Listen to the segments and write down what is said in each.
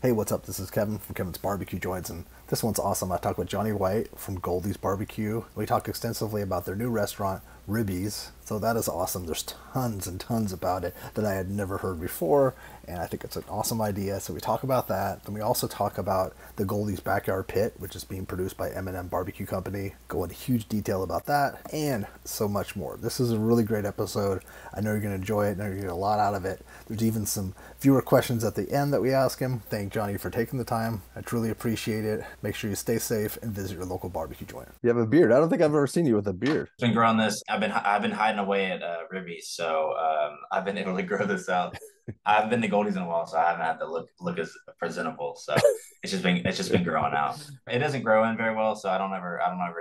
Hey, what's up? This is Kevin from Kevin's Barbecue Joints, and this one's awesome. I talked with Jonny White from Goldee's Barbecue. We talked extensively about their new restaurant, Ribbee's. So that is awesome. There's tons and tons about it that I had never heard before, and I think it's an awesome idea. So we talk about that. Then we also talk about the Goldee's Backyard Pit, which is being produced by M&M Barbecue Company. Go into huge detail about that, and so much more. This is a really great episode. I know you're going to enjoy it. I know you're going to get a lot out of it. There's even some viewer questions at the end that we ask him. Thank Jonny for taking the time. I truly appreciate it. Make sure you stay safe and visit your local barbecue joint. You have a beard. I don't think I've ever seen you with a beard. Been growing this. I've been hiding away at Ribbee, so I've been able to grow this out. I haven't been to Goldie's in a while, so I haven't had to look as presentable. So it's just been growing out. It doesn't grow in very well, so I don't ever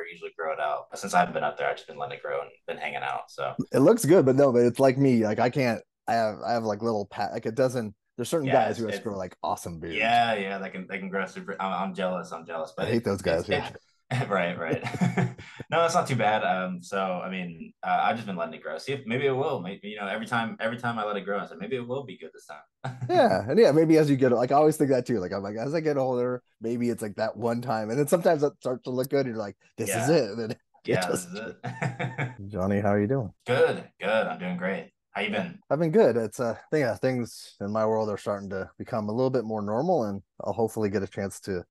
usually grow it out. But since I haven't been up there, I've just been letting it grow and been hanging out. So It looks good, but no, but it's like me. Like I can't. I have like little like it doesn't. There's certain yeah, guys who just grow like awesome beards. yeah, they can grow super. I'm jealous. I'm jealous, I but hate those guys. Yeah. right. No, that's not too bad. So I mean, I've just been letting it grow. See if maybe it will. Maybe every time I let it grow, I said maybe it will be good this time. Yeah, and yeah, maybe as you get like I always think that too. Like I'm like as I get older, maybe it's like that one time, and then sometimes it starts to look good, and you're like, this is Yeah, it. And then it yeah, this just is it. Jonny, how are you doing? Good. I'm doing great. How you Yeah, been? I've been good. It's thing things in my world are starting to become a little bit more normal, and I'll hopefully get a chance to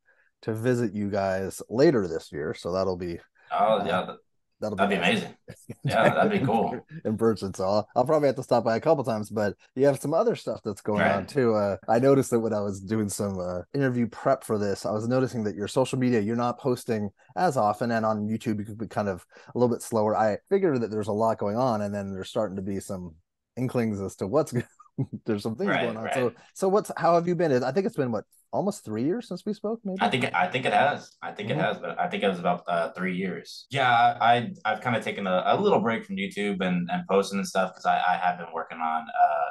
visit you guys later this year. So Oh uh yeah, that'll be that'd be nice amazing. Yeah, that'd be cool. in person. So I'll probably have to stop by a couple times, but you have some other stuff that's going on Right. too. I noticed that when I was doing some interview prep for this, I was noticing that your social media, you're not posting as often, and on YouTube, you could be kind of a little bit slower. I figured that there's a lot going on, and then there's starting to be some inklings as to what's good. There's some things going on. Right. So how have you been? I think it's been what, almost 3 years since we spoke, I maybe. think I think it has. I think it Hmm. has, but I think it was about 3 years. Yeah, I've kind of taken a little break from YouTube and posting and stuff because I have been working on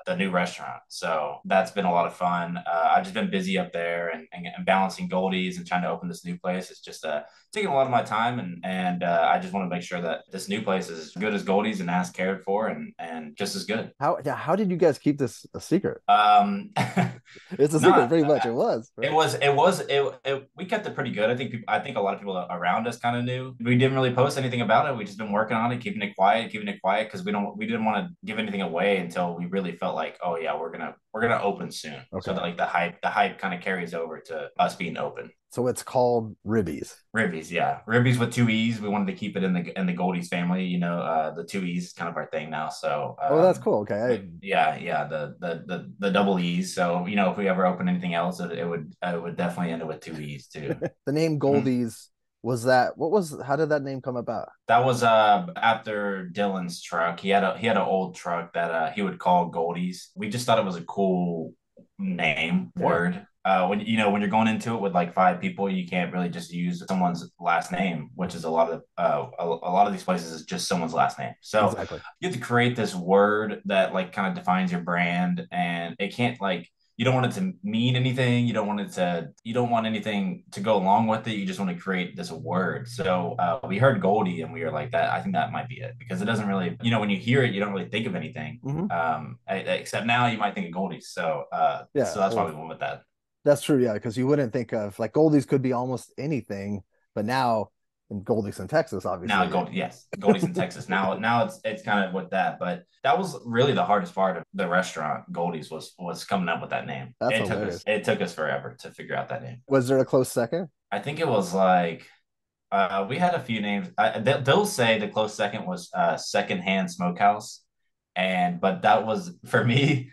the new restaurant. So that's been a lot of fun. I've just been busy up there and balancing Goldies and trying to open this new place. It's just taking a lot of my time and I just want to make sure that this new place is as good as Goldies and as cared for and just as good. How did you guys keep this a secret? Um, It's a secret, not pretty much. It was, right? we kept it pretty good. I think a lot of people around us kind of knew. We didn't really post anything about it. We just been working on it, keeping it quiet because we didn't want to give anything away until we really felt like, oh yeah, we're gonna open soon. So that Okay. like the hype kind of carries over to us being open. So it's called Ribbies. Ribbies, yeah. Ribbies with two E's. We wanted to keep it in the Goldies family. The two E's is kind of our thing now. So Oh, that's cool. Okay. yeah, the double E's. So if we ever open anything else, it would definitely end it with two E's too. The name Mhm. Goldee's, how did that name come about? That was after Dylan's truck. He had an old truck that he would call Goldies. We just thought it was a cool name Yeah. word. When you're going into it with like five people, you can't really just use someone's last name, which is a lot of these places is just someone's last name. So Exactly. you have to create this word that like kind of defines your brand, and it can't like you don't want it to mean anything. You don't want anything to go along with it. You just want to create this word. So we heard Goldie and we were like that. I think that might be it because it doesn't really, when you hear it, you don't really think of anything. Hmm. Except now you might think of Goldie. So Yeah. that's why Well, we went with that. that's true. Yeah, because you wouldn't think of like Goldee's could be almost anything, but now in Goldee's in Texas, Now obviously. Goldie, yes, Goldie's in Texas. Now it's kind of with that, but that was really the hardest part of the restaurant. Goldie's was coming up with that name. That's It took us hilarious. it took us forever to figure out that name. Was there a close second? I think it was like we had a few names. They'll say the close second was Secondhand Smokehouse, but that was for me.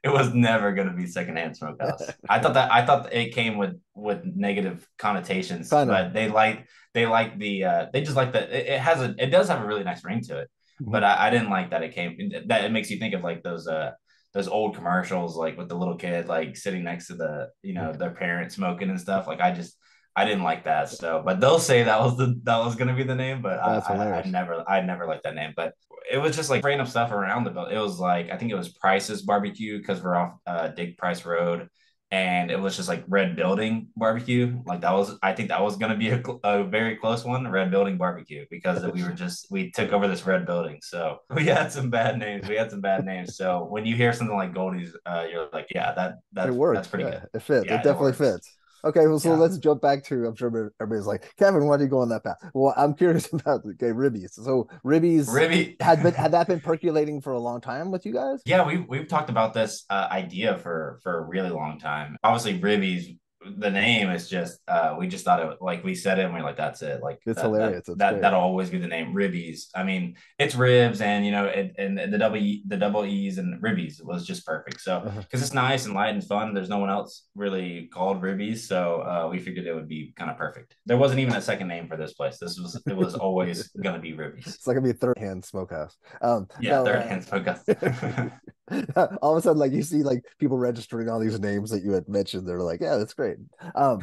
It was never going to be Secondhand Smokehouse. I thought it came with negative connotations, Kind of. but they like they just like that it does have a really nice ring to it. But Mhm. I didn't like that it makes you think of like those old commercials like with the little kid like sitting next to their parents smoking and stuff. Like I didn't like that. So, but they'll say that was gonna be the name, but That's I hilarious. never liked that name. But it was just like random stuff around the bill. It was like I think it was Price's Barbecue because we're off Dig Price Road, and it was just like Red Building Barbecue. Like that was, I think that was going to be a very close one, Red Building Barbecue, because we took over this red building. So we had some bad names. We had some bad names. So when you hear something like Goldie's, you're like, yeah, It that's works. pretty Yeah, good. it fits. It Yeah, it definitely works. fits. Okay, well, so Yeah. let's jump back to. I'm sure everybody's like, Kevin, why do you go on that path? Well, I'm curious about okay, Ribbies. So Ribbies Ribby. had that been percolating for a long time with you guys? Yeah, we've talked about this idea for a really long time. Obviously, Ribby's the name is just we just thought it, like we said it and we're like that's it, like It's hilarious. It's great. that'll always be the name Ribby's. I mean, it's ribs and and the double E's and Ribby's was just perfect. So Uh-huh. because it's nice and light and fun, there's no one else really called Ribby's, so we figured it would be kind of perfect. There wasn't even a second name for this place. It was always gonna be Ribby's. It's like gonna be a third hand smokehouse. Yeah, No, third hand focus. all of a sudden, like you see, like people registering all these names that you had mentioned. They're like, yeah, that's great. Now,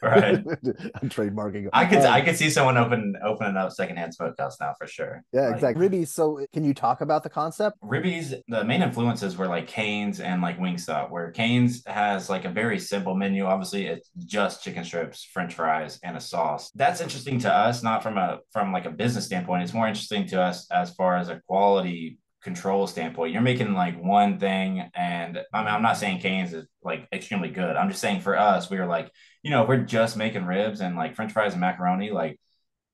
Right. I'm trademarking. I could see someone opening up secondhand smokehouse now for sure. Yeah, Like exactly. Ribby. So, can you talk about the concept? Ribby's, the main influences were like Cane's and like Wingstop, where Cane's has like a very simple menu. Obviously, it's just chicken strips, French fries, and a sauce. That's interesting to us, not from like a business standpoint. It's more interesting to us as far as a quality control standpoint. You're making like one thing, and I mean, I'm not saying Cane's is like extremely good. I'm just saying for us, we were like, if we're just making ribs and like French fries and macaroni, like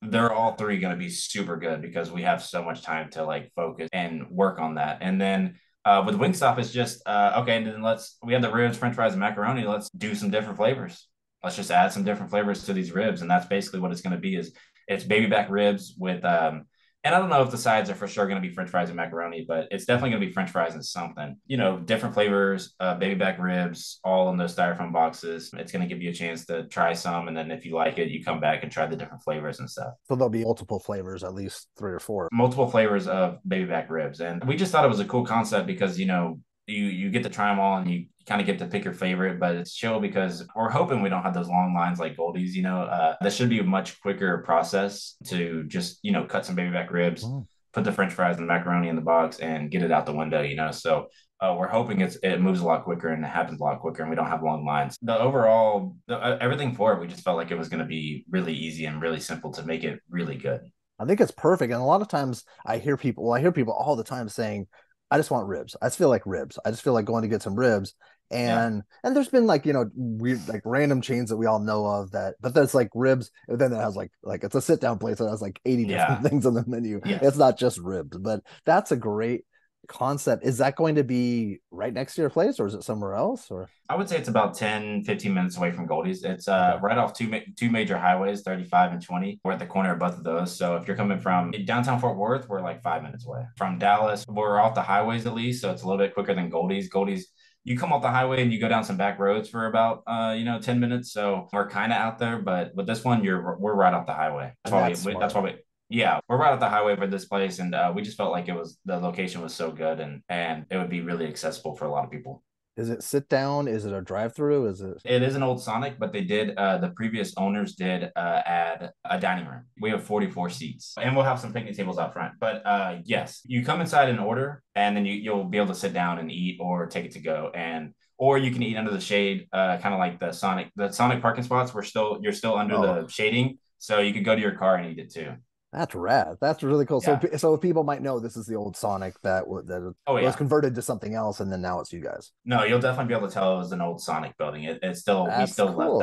they're all three going to be super good because we have so much time to like focus and work on that. And then with Wingstop, it's just okay. And then we have the ribs, French fries, and macaroni. Let's do some different flavors. Let's just add some different flavors to these ribs, and that's basically what it's going to be. Is it's baby back ribs with and I don't know if the sides are for sure going to be French fries and macaroni, but it's definitely going to be French fries and something. Different flavors, baby back ribs, all in those styrofoam boxes. It's going to give you a chance to try some, and then if you like it, you come back and try the different flavors and stuff. So there'll be multiple flavors, at least three or four. Multiple flavors of baby back ribs, and we just thought it was a cool concept because you get to try them all and you kind of get to pick your favorite, but it's chill because we're hoping we don't have those long lines like Goldie's. That should be a much quicker process to just cut some baby back ribs, Mm. put the French fries and the macaroni in the box, and get it out the window. So we're hoping it moves a lot quicker and it happens a lot quicker, and we don't have long lines. Everything for it, we just felt like it was going to be really easy and really simple to make it really good. I think it's perfect. And a lot of times I hear people all the time saying, I just want ribs. I just feel like ribs. I just feel like going to get some ribs. Yeah, And there's been like, weird like random chains that we all know of that, but that's like ribs. And then it has like it's a sit down place that has like 80 different yeah, things on the menu. It's yes. not just ribs, but that's a great concept. Is that going to be right next to your place or is it somewhere else? Or I would say it's about 10, 15 minutes away from Goldie's. It's okay. right off two major highways, 35 and 20. We're at the corner of both of those. So if you're coming from downtown Fort Worth, we're like 5 minutes away. From Dallas, we're off the highways at least. So it's a little bit quicker than Goldie's. Goldie's, you come off the highway and you go down some back roads for about 10 minutes. So we're kind of out there, but with this one, we're right off the highway. And that's That's smart. why we yeah, we're right off the highway for this place, and we just felt like the location was so good, and it would be really accessible for a lot of people. Is it sit down? Is it a drive through? Is it It is an old Sonic, but the previous owners did add a dining room. We have 44 seats, and we'll have some picnic tables out front. But yes, you come inside and order, and then you'll be able to sit down and eat or take it to go, or you can eat under the shade, kind of like the Sonic parking spots. You're still under oh the shading, so you could go to your car and eat it too. that's rad. That's really cool. So Yeah. so people might know this is the old Sonic that Oh was yeah. converted to something else and then now it's you guys. No, you'll definitely be able to tell it was an old Sonic building. It's still we That's still cool.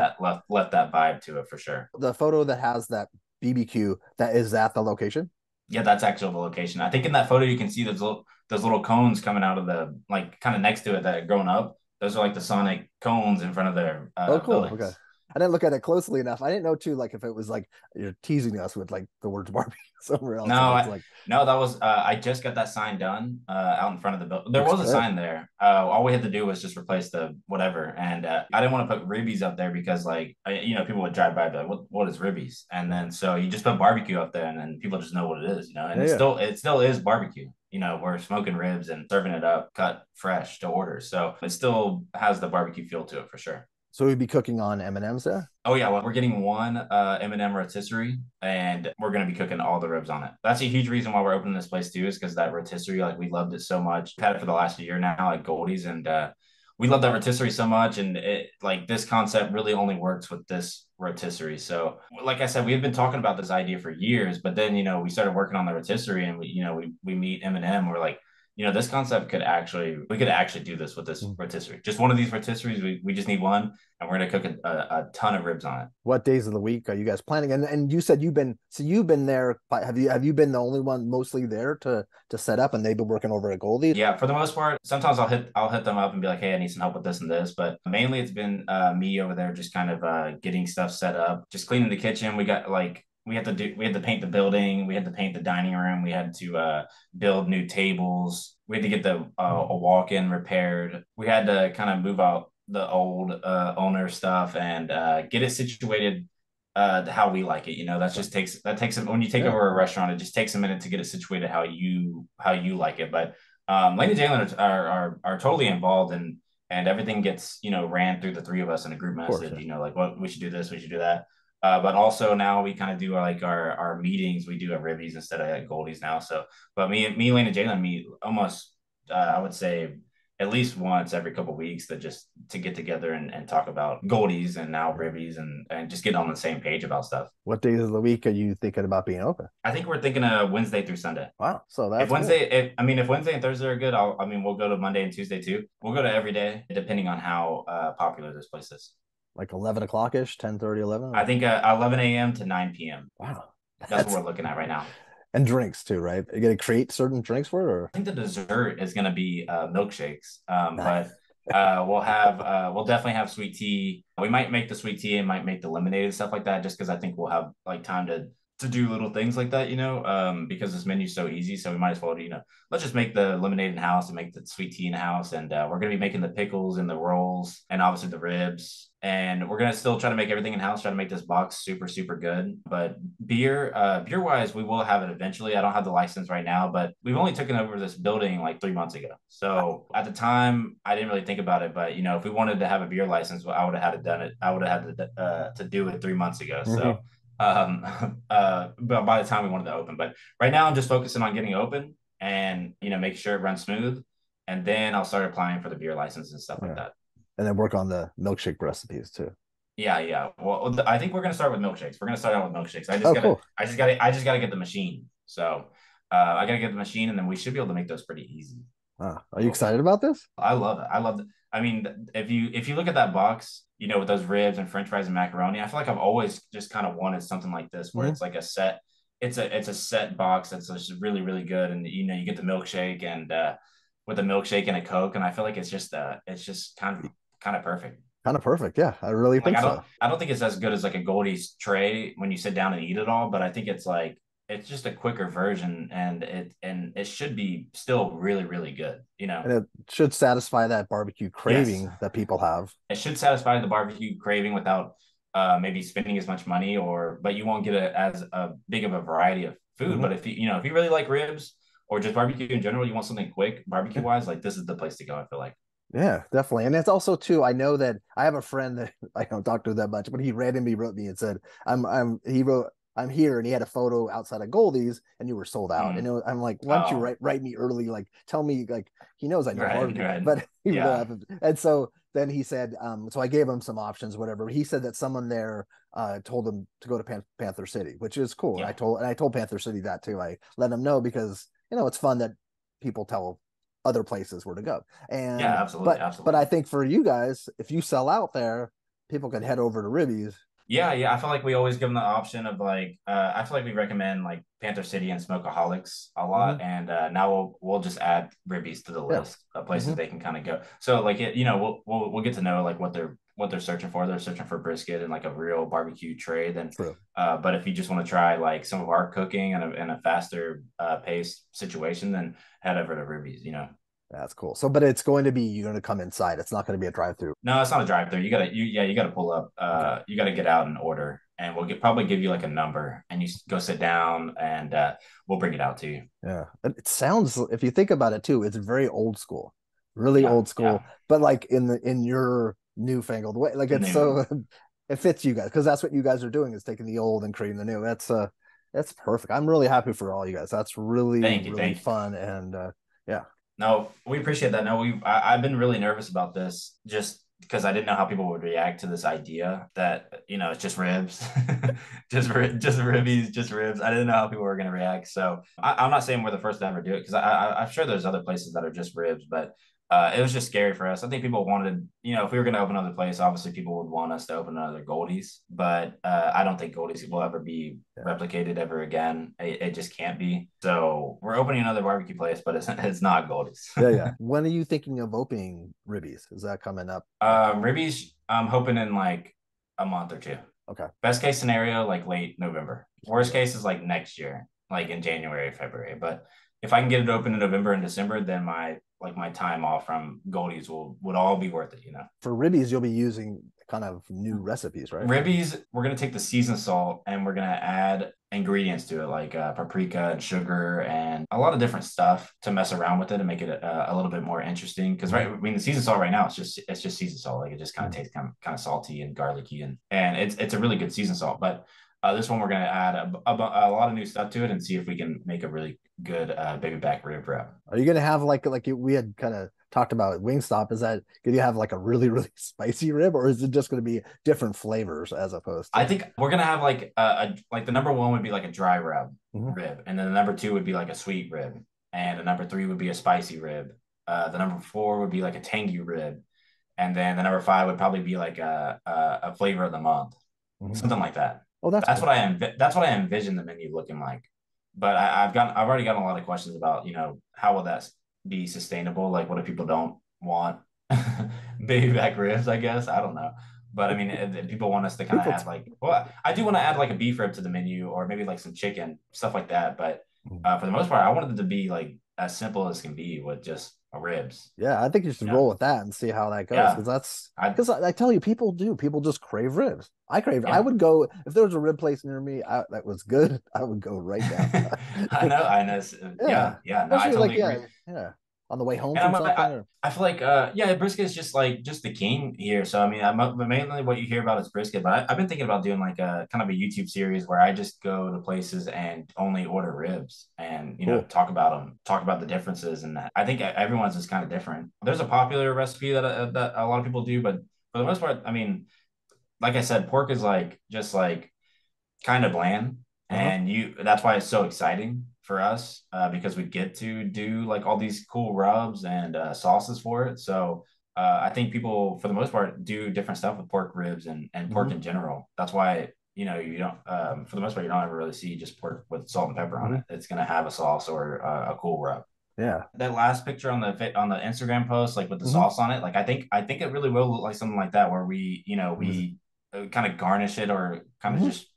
left that vibe to it for sure. The photo that has that BBQ that is at the location. Yeah, that's actually the location. I think in that photo you can see those little cones coming out of the like kind of next to it that are grown up. Those are like the Sonic cones in front of their Oh, cool. Okay. buildings. I didn't look at it closely enough. I didn't know too, like if it was like you're teasing us with like the words barbecue somewhere else, and No, it's like no, that was I just got that sign done out in front of the building. There looks was a good. sign there. All we had to do was just replace the whatever, and I didn't want to put Ribbies up there because people would drive by and be like, what is Ribbies? And then so you just put barbecue up there, and then people just know what it is, and Yeah, yeah. it still is barbecue. We're smoking ribs and serving it up, cut fresh to order, so it still has the barbecue feel to it for sure. So we'd be cooking on M&Ms there. Oh yeah, well, we're getting one M&M rotisserie, and we're gonna be cooking all the ribs on it. That's a huge reason why we're opening this place too, is because that rotisserie, like we loved it so much. We've had it for the last year now at Goldie's, and we love that rotisserie so much, and it like this concept really only works with this rotisserie. So, like I said, we have been talking about this idea for years, but then we started working on the rotisserie, and we meet Eminem. We're like, this concept we could actually do this with this Mm. rotisserie. Just one of these rotisseries. We just need one, and we're gonna cook a ton of ribs on it. What days of the week are you guys planning? And you said you've been there. Have you been the only one mostly there to set up, and they've been working over at Goldie? Yeah, for the most part, sometimes I'll hit them up and be like, "Hey, I need some help with this and this." But mainly, it's been me over there, just kind of getting stuff set up, just cleaning the kitchen. We had to paint the building, we had to paint the dining room, we had to build new tables, we had to get the a walk-in repaired. We had to kind of move out the old owner stuff and get it situated how we like it. That takes when you take Yeah, over a restaurant, it just takes a minute to get it situated how you like it. But Lane and Jalen are totally involved and everything gets ran through the three of us in a group of course. message. Yeah. Like what we should do this, we should do that. But also now we kind of do like our meetings. We do at Ribby's instead of at Goldie's now. So, but Lane and Jalen meet almost I would say at least once every couple of weeks to get together and talk about Goldies and now Ribbies and just get on the same page about stuff. What days of the week are you thinking about being open? I think we're thinking of Wednesday through Sunday. Wow, so If that's cool. Wednesday, if Wednesday and Thursday are good, we'll go to Monday and Tuesday too. We'll go to every day, depending on how popular this place is. Like 11 o'clock ish, 10:30, 11. I think 11 a.m. to 9 p.m. Wow, That's what that's we're looking at right now. and drinks too, right? Are you gonna create certain drinks for it, or I think the dessert is going to be milkshakes, nice? but we'll definitely have sweet tea. We might make the sweet tea and might make the lemonade and stuff like that, just because I think we'll have like time to do little things like that, because this menu's so easy. So we might as well, let's just make the lemonade in house and make the sweet tea in house. And we're gonna be making the pickles and the rolls and obviously the ribs. And we're gonna still try to make everything in house, try to make this box super, super good. But beer wise, we will have it eventually. I don't have the license right now, but we've only taken over this building like 3 months ago. So at the time, I didn't really think about it. But if we wanted to have a beer license, well, I would have had it done it. I would have had to do it 3 months ago. Mhm. So but by the time we wanted to open. But right now I'm just focusing on getting open and making sure it runs smooth. And then I'll start applying for the beer license and stuff like Yeah, that. and then work on the milkshake recipes too. Yeah, yeah. Well, I think we're gonna start with milkshakes. We're gonna start out with milkshakes. Oh, cool. I just gotta get the machine. So I gotta get the machine, and then we should be able to make those pretty easy. Are you excited about this? I love it. I love it. I mean, if you look at that box, with those ribs and French fries and macaroni, I feel like I've always just kind of wanted something like this, where Mhm. it's like a set. It's a set box that's just really really good, and you get the milkshake and with a milkshake and a Coke, and I feel like it's just kind of perfect. Kind of perfect. Yeah, I really Like think so. I don't think it's as good as like a Goldie's tray when you sit down and eat it all, but I think it's just a quicker version and it should be still really, really good, And it should satisfy that barbecue Yes. craving that people have. It should satisfy the barbecue craving without maybe spending as much money but you won't get as a big of a variety of food. Mhm. But if you really like ribs or just barbecue in general, you want something quick barbecue Yeah. wise, like this is the place to go, I feel like. Yeah, definitely. And it's also too, I know that I have a friend that I don't talk to that much, but he randomly wrote me and said, he wrote, I'm here. And he had a photo outside of Goldie's and you were sold out. And Mm. I'm like, why don't you Oh, write me early? Like, tell me, like, he knows I know right, barbecue, right. but he Yeah. laughed. And so then he said, so I gave him some options, whatever. He said that someone there told him to go to Panther City, which is cool. Yeah. And I told Panther City that too. I let him know because, it's fun that people tell other places where to go. Yeah, And absolutely, but I absolutely. think for you guys, if you sell out there, people can head over to Ribby's. Yeah, yeah. I feel like we always give them the option of like I feel like we recommend like Panther City and Smokeaholics a Mm-hmm. lot, and now we'll just add Ribbies to the Yeah. list of places Mm-hmm. they can kind of go. So like we'll get to know like what they're searching for. They're searching for brisket and like a real barbecue tray. Then, True. but if you just want to try like some of our cooking and a faster paced situation, then head over to Ribbies. That's cool. So, but it's going to be you're going to come inside. It's not going to be a drive-through. No, it's not a drive-through. You gotta pull up. Okay. You gotta get out and order, and probably give you like a number, and you go sit down, and we'll bring it out to you. Yeah. It sounds, if you think about it too, it's very old school, really Yeah, old yeah, school, but like in your newfangled way. Like it's new. so it fits you guys because that's what you guys are doing is taking the old and creating the new. That's perfect. I'm really happy for all you guys. That's really, Thank you, really thank you. fun. And yeah. No, we appreciate that. No, I've been really nervous about this just because I didn't know how people would react to this idea that, it's just ribs, just ribbies, just ribs. I didn't know how people were going to react. So I'm not saying we're the first to ever do it because I'm sure there's other places that are just ribs, but it was just scary for us. I think people wanted, if we were going to open another place, obviously people would want us to open another Goldee's, but I don't think Goldee's will ever be Yeah. replicated ever again. It just can't be. So we're opening another barbecue place, but it's not Goldie's. Yeah, yeah. When are you thinking of opening Ribbies? Is that coming up? Like, Ribby's, I'm hoping in like a month or two. okay. Best case scenario, like late November. Worst Yeah. case is like next year, like in January, February. But if I can get it open in November and December, then my time off from Goldie's would all be worth it. For Ribbies, you'll be using kind of new recipes, right? Ribbies, we're gonna take the seasoned salt and we're gonna add ingredients to it like paprika and sugar and a lot of different stuff to mess around with it and make it a little bit more interesting. Because right, I mean, the seasoned salt right now it's just seasoned salt. Like it just kind of tastes kind of salty and garlicky and it's a really good seasoned salt. But this one we're gonna add a lot of new stuff to it and see if we can make a really good baby back rib wrap. Are you gonna have like we had kind of talked about Wingstop? Is that gonna you have like a really really spicy rib, or is it just gonna be different flavors as opposed I to? think we're gonna have like like the number one would be like a dry Mhm. rib, and then the number two would be like a sweet rib, and the number three would be a spicy rib. The number four would be like a tangy rib, and then the number five would probably be like a flavor of the month, Mhm. something like that. Oh, that's That's cool. what that's what I envision the menu looking like. But I've already gotten a lot of questions about how will that be sustainable? Like what if people don't want baby back ribs? I guess I don't know. But I mean, people want us to kind of People. add like, well, I do want to add like a beef rib to the menu or maybe like some chicken, stuff like that. But for the most part, I wanted it to be like as simple as can be with just ribs. Yeah, I think you should You know, roll with that and see how that goes yeah, because that's I because I tell you, people just crave ribs. I crave. I yeah. would go if there was a rib place near me that was good. I would go right down. I know. Yeah, Yeah, yeah. No, I especially like totally agree. yeah, on the way home And from something. Or I feel like yeah, brisket is just like just the king here. So I mean, mainly what you hear about is brisket, but I've been thinking about doing like a kind of a YouTube series where I just go to places and only order ribs and cool. talk about the differences. And I think everyone's is kind of different. There's a popular recipe that a lot of people do, but for the most part, I mean, like I said, pork is like just like kind of bland, Uh-huh. and you that's why it's so exciting for us because we get to do like all these cool rubs and sauces for it. So I think people for the most part do different stuff with pork ribs and pork Hmm. in general. That's why you don't for the most part you don't ever really see just pork with salt and pepper on Hmm. it. It's gonna have a sauce or a cool rub. Yeah. That last picture on the Instagram post, like with the Hmm. sauce on it, like I think it really will look like something like that, where we kind of garnish it or kind of Hmm. just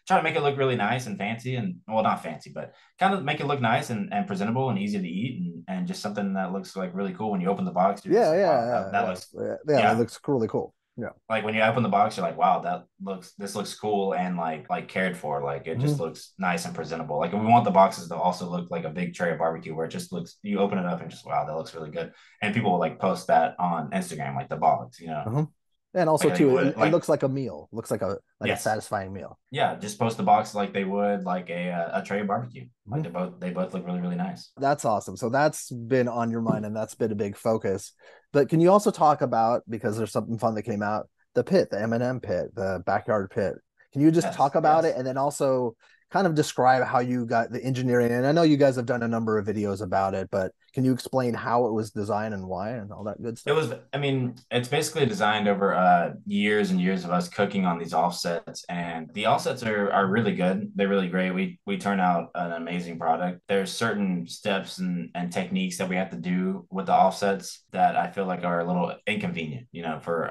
try to make it look really nice and fancy and well, not fancy, but kind of make it look nice and presentable and easy to eat and just something that looks like really cool when you open the box. You're just Yeah, like, wow, yeah, that yeah, looks yeah, yeah. That yeah. looks really cool. Yeah. Like when you open the box, you're like, wow, this looks cool and like cared for. Like it just Hmm. looks nice and presentable. Like we want the boxes to also look like a big tray of barbecue where it just looks you open it up and just wow, that looks really good. And people will like post that on Instagram, like the box, Uh-huh. And also like how you too, would it like looks like a meal. Looks like a yes, satisfying meal. yeah, just post the box like they would like a tray of barbecue. Like Mhm. they both look really really nice. That's awesome. So that's been on your mind and that's been a big focus. But can you also talk about because there's something fun that came out, the pit, the M&M pit, the backyard pit. Can you just talk Yes, about it yes. and then also kind of describe how you got the engineering? And I know you guys have done a number of videos about it, but can you explain how it was designed and why and all that good It stuff? was, I mean, it's basically designed over years and years of us cooking on these offsets, and the offsets are really good. They're really great. We turn out an amazing product. There's certain steps and techniques that we have to do with the offsets that I feel like are a little inconvenient, for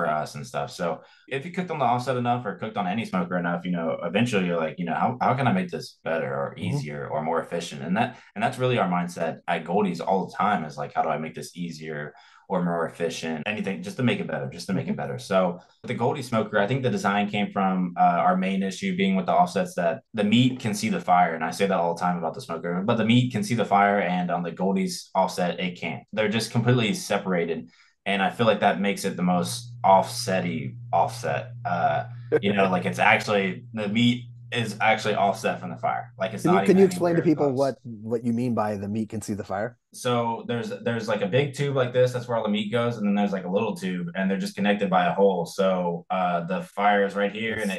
us and stuff. So if you cooked on the offset enough or cooked on any smoker enough, eventually you're like, how can I make this better or Mm-hmm. easier or more efficient? And that's really our mindset at Goldie's all the time is like, how do I make this easier or more efficient? Anything just to make it better, just to make Mm-hmm. it better. So with the Goldie smoker, I think the design came from our main issue being with the offsets that the meat can see the fire. And I say that all the time about the smoker, but the meat can see the fire, and on the Goldie's offset, it can't. They're just completely separated. And I feel like that makes it the most offsetty offset. Like it's actually the meat is actually offset from the fire. Like it's Can you not even explain to anywhere people close. what you mean by the meat can see the fire? So there's like a big tube like this. That's where all the meat goes, and then there's like a little tube, and they're just connected by a hole. So the fire is right here, and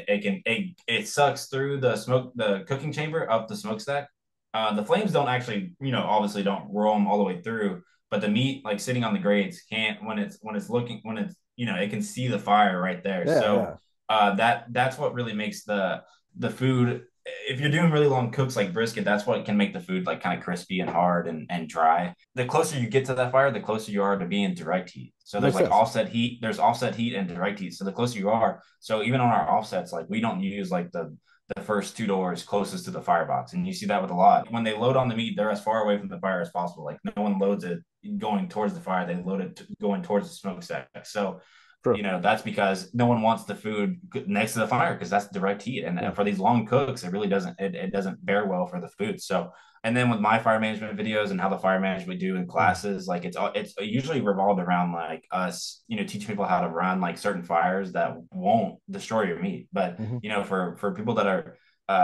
Yes. it sucks through the cooking chamber up the smokestack. The flames don't actually, obviously don't roam all the way through, but the meat like sitting on the grates can't when it's it can see the fire right there. Yeah, So yeah. that's what really makes the food, if you're doing really long cooks like brisket, that's what can make the food like kind of crispy and hard and dry. The closer you get to that fire, the closer you are to being direct heat. So there's Makes like sense. offset heat and direct heat. So the closer you are, so even on our offsets, like we don't use like the first two doors closest to the firebox. And you see that with a lot. When they load on the meat, they're as far away from the fire as possible. Like no one loads it going towards the fire, they load it going towards the smokestack. So True. that's because no one wants the food next to the fire because that's direct heat. And Yeah. for these long cooks, it doesn't bear well for the food. So, and then with my fire management videos and how the fire management we do in Mm. classes, like it's usually revolved around like us, teaching people how to run like certain fires that won't destroy your meat. But, Hmm. for people that are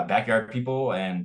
backyard people and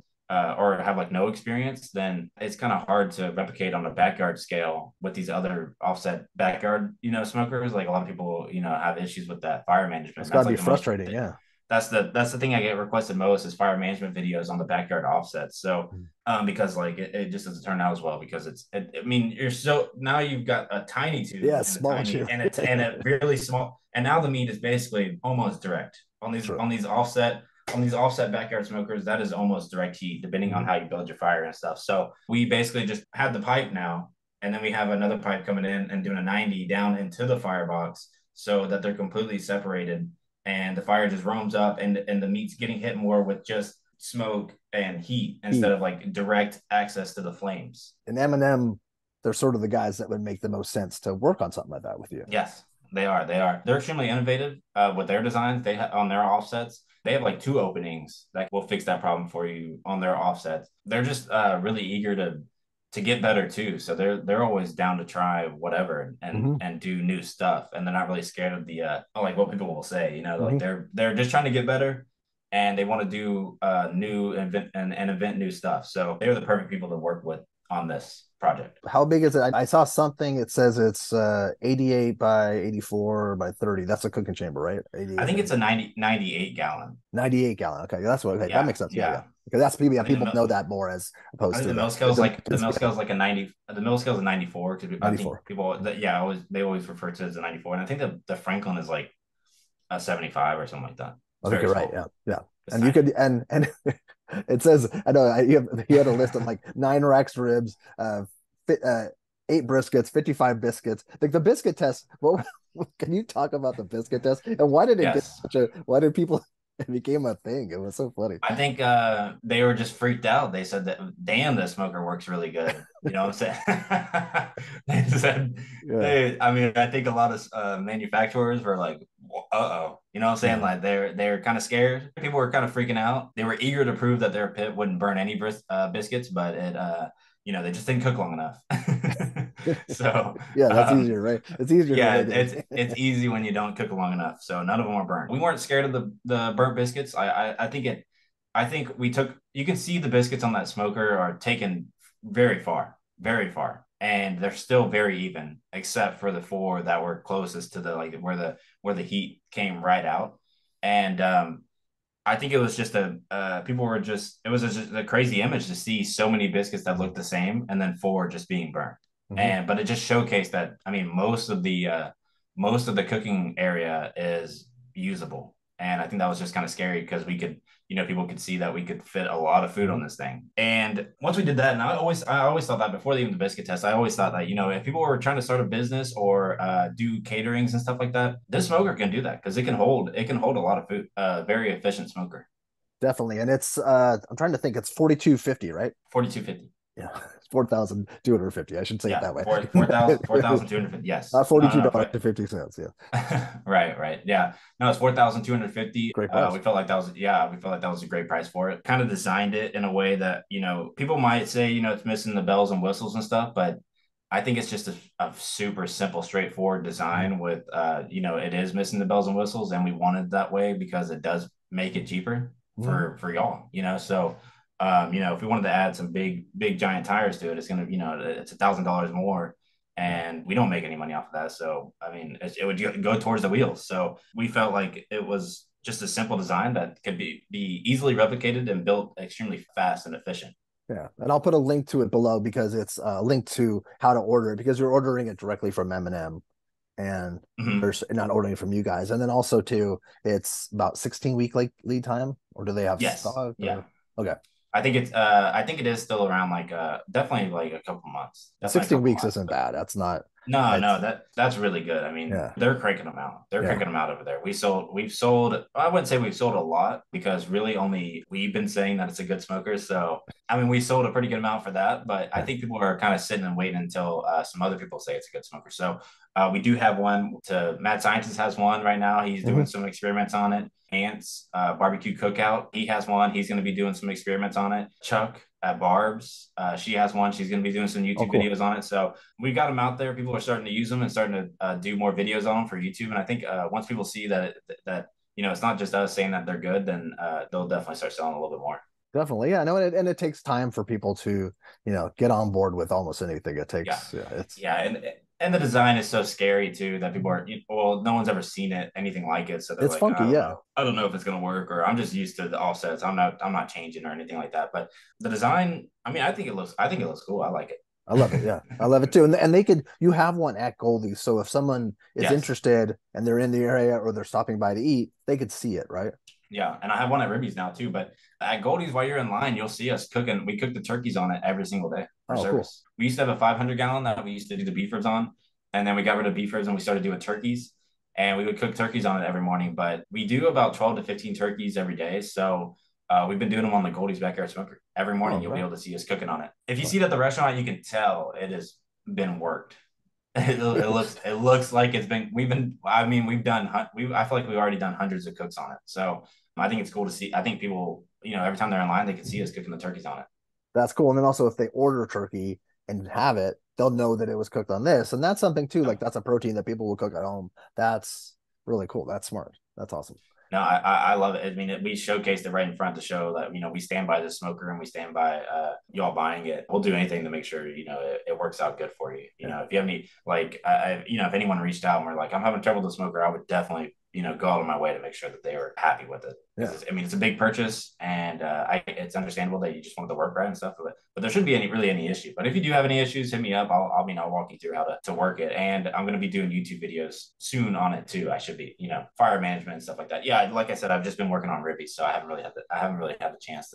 or have like no experience, then it's kind of hard to replicate on a backyard scale with these other offset backyard, smokers. Like a lot of people, have issues with that fire management. That's And got that's to be like the most frustrating. Yeah. that's the thing I get requested most is fire management videos on the backyard offsets. So Mm. because like it just doesn't turn out as well because I mean you're so now you've got a tiny Yeah, tube and a small tiny too. and a really small, and now the meat is basically almost direct on these True. offset backyard smokers. That is almost direct heat depending on Hmm. how you build your fire and stuff. So we basically just had the pipe now, and then we have another pipe coming in and doing a 90 down into the firebox so that they're completely separated, and the fire just roams up, and the meat's getting hit more with just smoke and heat instead Heat of like direct access to the flames. and Eminem, they're sort of the guys that would make the most sense to work on something like that with you. Yes, they are. They are. They're extremely innovative with their designs. On their offsets, they have like two openings that will fix that problem for you on their offsets. They're just really eager to get better too. So they're always down to try whatever Hmm. and do new stuff. And they're not really scared of the like what people will say. Like Hmm. they're just trying to get better, and they want to do new and invent new stuff. So they're the perfect people to work with on this project. How big is it? I saw something. It says it's 88 by 84 by 30. That's a cooking chamber, right? I 88 think by it's a 98 gallon. 98 gallon. Okay, that's what. Okay, that Yeah, makes sense. Yeah, yeah. yeah. Because that's people. Yeah, I think people know that more as I opposed think to the mill the scale is like the mill yeah, scale is like a 90. The mill scale is a 94 because I think 94. people that yeah always they always refer to it as a 94, and I think the Franklin is like a 75 or something like that. I It's think very you're right. small. Yeah, yeah. It's And you tiny. could and it says I know you had a list of like 9 racks ribs, fit, 8 briskets, 55 biscuits. Like the biscuit test. Well, can you talk about the biscuit test and why did it get Yes. such a? Why did people? It became a thing. It was so funny. I think they were just freaked out. They said that, damn, the smoker works really good. You know what I'm saying? They said, Yeah, I mean, I think a lot of manufacturers were like, uh-oh. You know what I'm saying? yeah. Like they're kind of scared. People were kind of freaking out. They were eager to prove that their pit wouldn't burn any biscuits, but they just didn't cook long enough. So, Yeah, that's um, easier, right? It's easier to yeah, make it's it. easy when you don't cook long enough. So none of them were burnt. We weren't scared of the burnt biscuits. I think we took, you can see the biscuits on that smoker are taken very far, and they're still very even, except for the four that were closest to the like where the heat came right out. And I think it was just people were just it was just a crazy image to see so many biscuits that looked the same and then four just being burnt. Mhm. And but it just showcased that, I mean, most of the cooking area is usable. And I think that was just kind of scary because we could, people could see that we could fit a lot of food on Mhm. this thing. And once we did that, and I always thought that before even the biscuit test, I always thought that, if people were trying to start a business or do caterings and stuff like that, this smoker can do that because it can hold a lot of food. Very efficient smoker. Definitely. And it's I'm trying to think it's 4250, right? 4250. Yeah. It's 4,250. I should say it Yeah, that way. 4,250. Yes. Not No, no, no. $42.50. Yeah. Right, right. Yeah. No, it's 4,250. Great price. We felt like that was a great price for it. Kind of designed it in a way that, people might say, it's missing the bells and whistles and stuff, but I think it's just a super simple, straightforward Mhm. design with, it is missing the bells and whistles, and we wanted that way because it does make it cheaper. Mhm. for y'all, So, if we wanted to add some big giant tires to it, it's gonna, it's $1,000 more, Yeah. and we don't make any money off of that. So, I mean, it would go towards the wheels. So we felt like it was just a simple design that could be easily replicated and built extremely fast and efficient. Yeah, and I'll put a link to it below because it's a link to how to order it because you're ordering it directly from M&M and Mhm. there's not ordering it from you guys. And then also too, it's about 16-week like lead time, or do they have Yes, stock yeah. or okay. I think it is still around like definitely like a couple months. Definitely a 16 couple weeks months. isn't bad. That's not No, no, it's that's really good. I mean, yeah, they're cranking them out. They're yeah. cranking them out over there. We've sold, I wouldn't say we've sold a lot because really only we've been saying that it's a good smoker. So, I mean, we sold a pretty good amount for that, but I Yeah. think people are kind of sitting and waiting until some other people say it's a good smoker. So, we do have one to Mad Scientist has one right now. He's doing Hmm. some experiments on it. Ants Barbecue Cookout, he has one. He's going to be doing some experiments on it. Chuck at Barb's, she has one. She's going to be doing some Oh, YouTube cool. videos on it. So we got them out there. People are starting to use them and starting to do more videos on them for YouTube. And I think once people see that it's not just us saying that they're good, then they'll definitely start selling a little bit more. Definitely. Yeah, no, and it takes time for people to, get on board with almost anything. It Yeah, takes, yeah, it's yeah, and the design is so scary too that people are well, no one's ever seen it anything like it, so they're it's like, funky, yeah. I don't know if it's gonna work, or I'm just used to the offsets. I'm not changing or anything like that. But the design, I mean, I think it looks cool. I like it. I love it. Yeah, I love it too. And they could, you have one at Goldie. So if someone is Yes. interested and they're in the area or they're stopping by to eat, they could see it, right? Yeah, and I have one at Ribby's now too. But at Goldie's, while you're in line, you'll see us cooking. We cook the turkeys on it every single day for Oh, cool. service. We used to have a 500-gallon that we used to do the beef ribs on, and then we got rid of beef ribs and we started doing turkeys. And we would cook turkeys on it every morning. But we do about 12 to 15 turkeys every day. So we've been doing them on the Goldie's backyard smoker every morning. Oh, You'll be right. able to see us cooking on it. If you see it at the restaurant, you can tell it has been worked. It looks like it's been we've been I mean we've done we I feel like we've already done hundreds of cooks on it. So I think it's cool to see. I think people, every time they're in line, they can see us cooking the turkeys on it. That's cool. And then also if they order turkey and have it, they'll know that it was cooked on this. And that's something too, like No, that's a protein that people will cook at home. That's really cool. That's smart. That's awesome. no, I love it. I mean, we showcased it right in front to show that we stand by the smoker and we stand by y'all buying it. We'll do anything to make sure it works out good for you. Yeah. If you have any like if anyone reached out and were like, I'm having trouble with the smoker, I would definitely go out of my way to make sure that they were happy with it Yeah. because I mean it's a big purchase and it's understandable that you just want the work right and stuff, but there shouldn't be any issue. But if you do have any issues, hit me up. I'll walk you through how to work it, and I'm going to be doing YouTube videos soon on it too. I should be fire management and stuff like that. Yeah, like I said, I've just been working on Ribbee, so I haven't really had the chance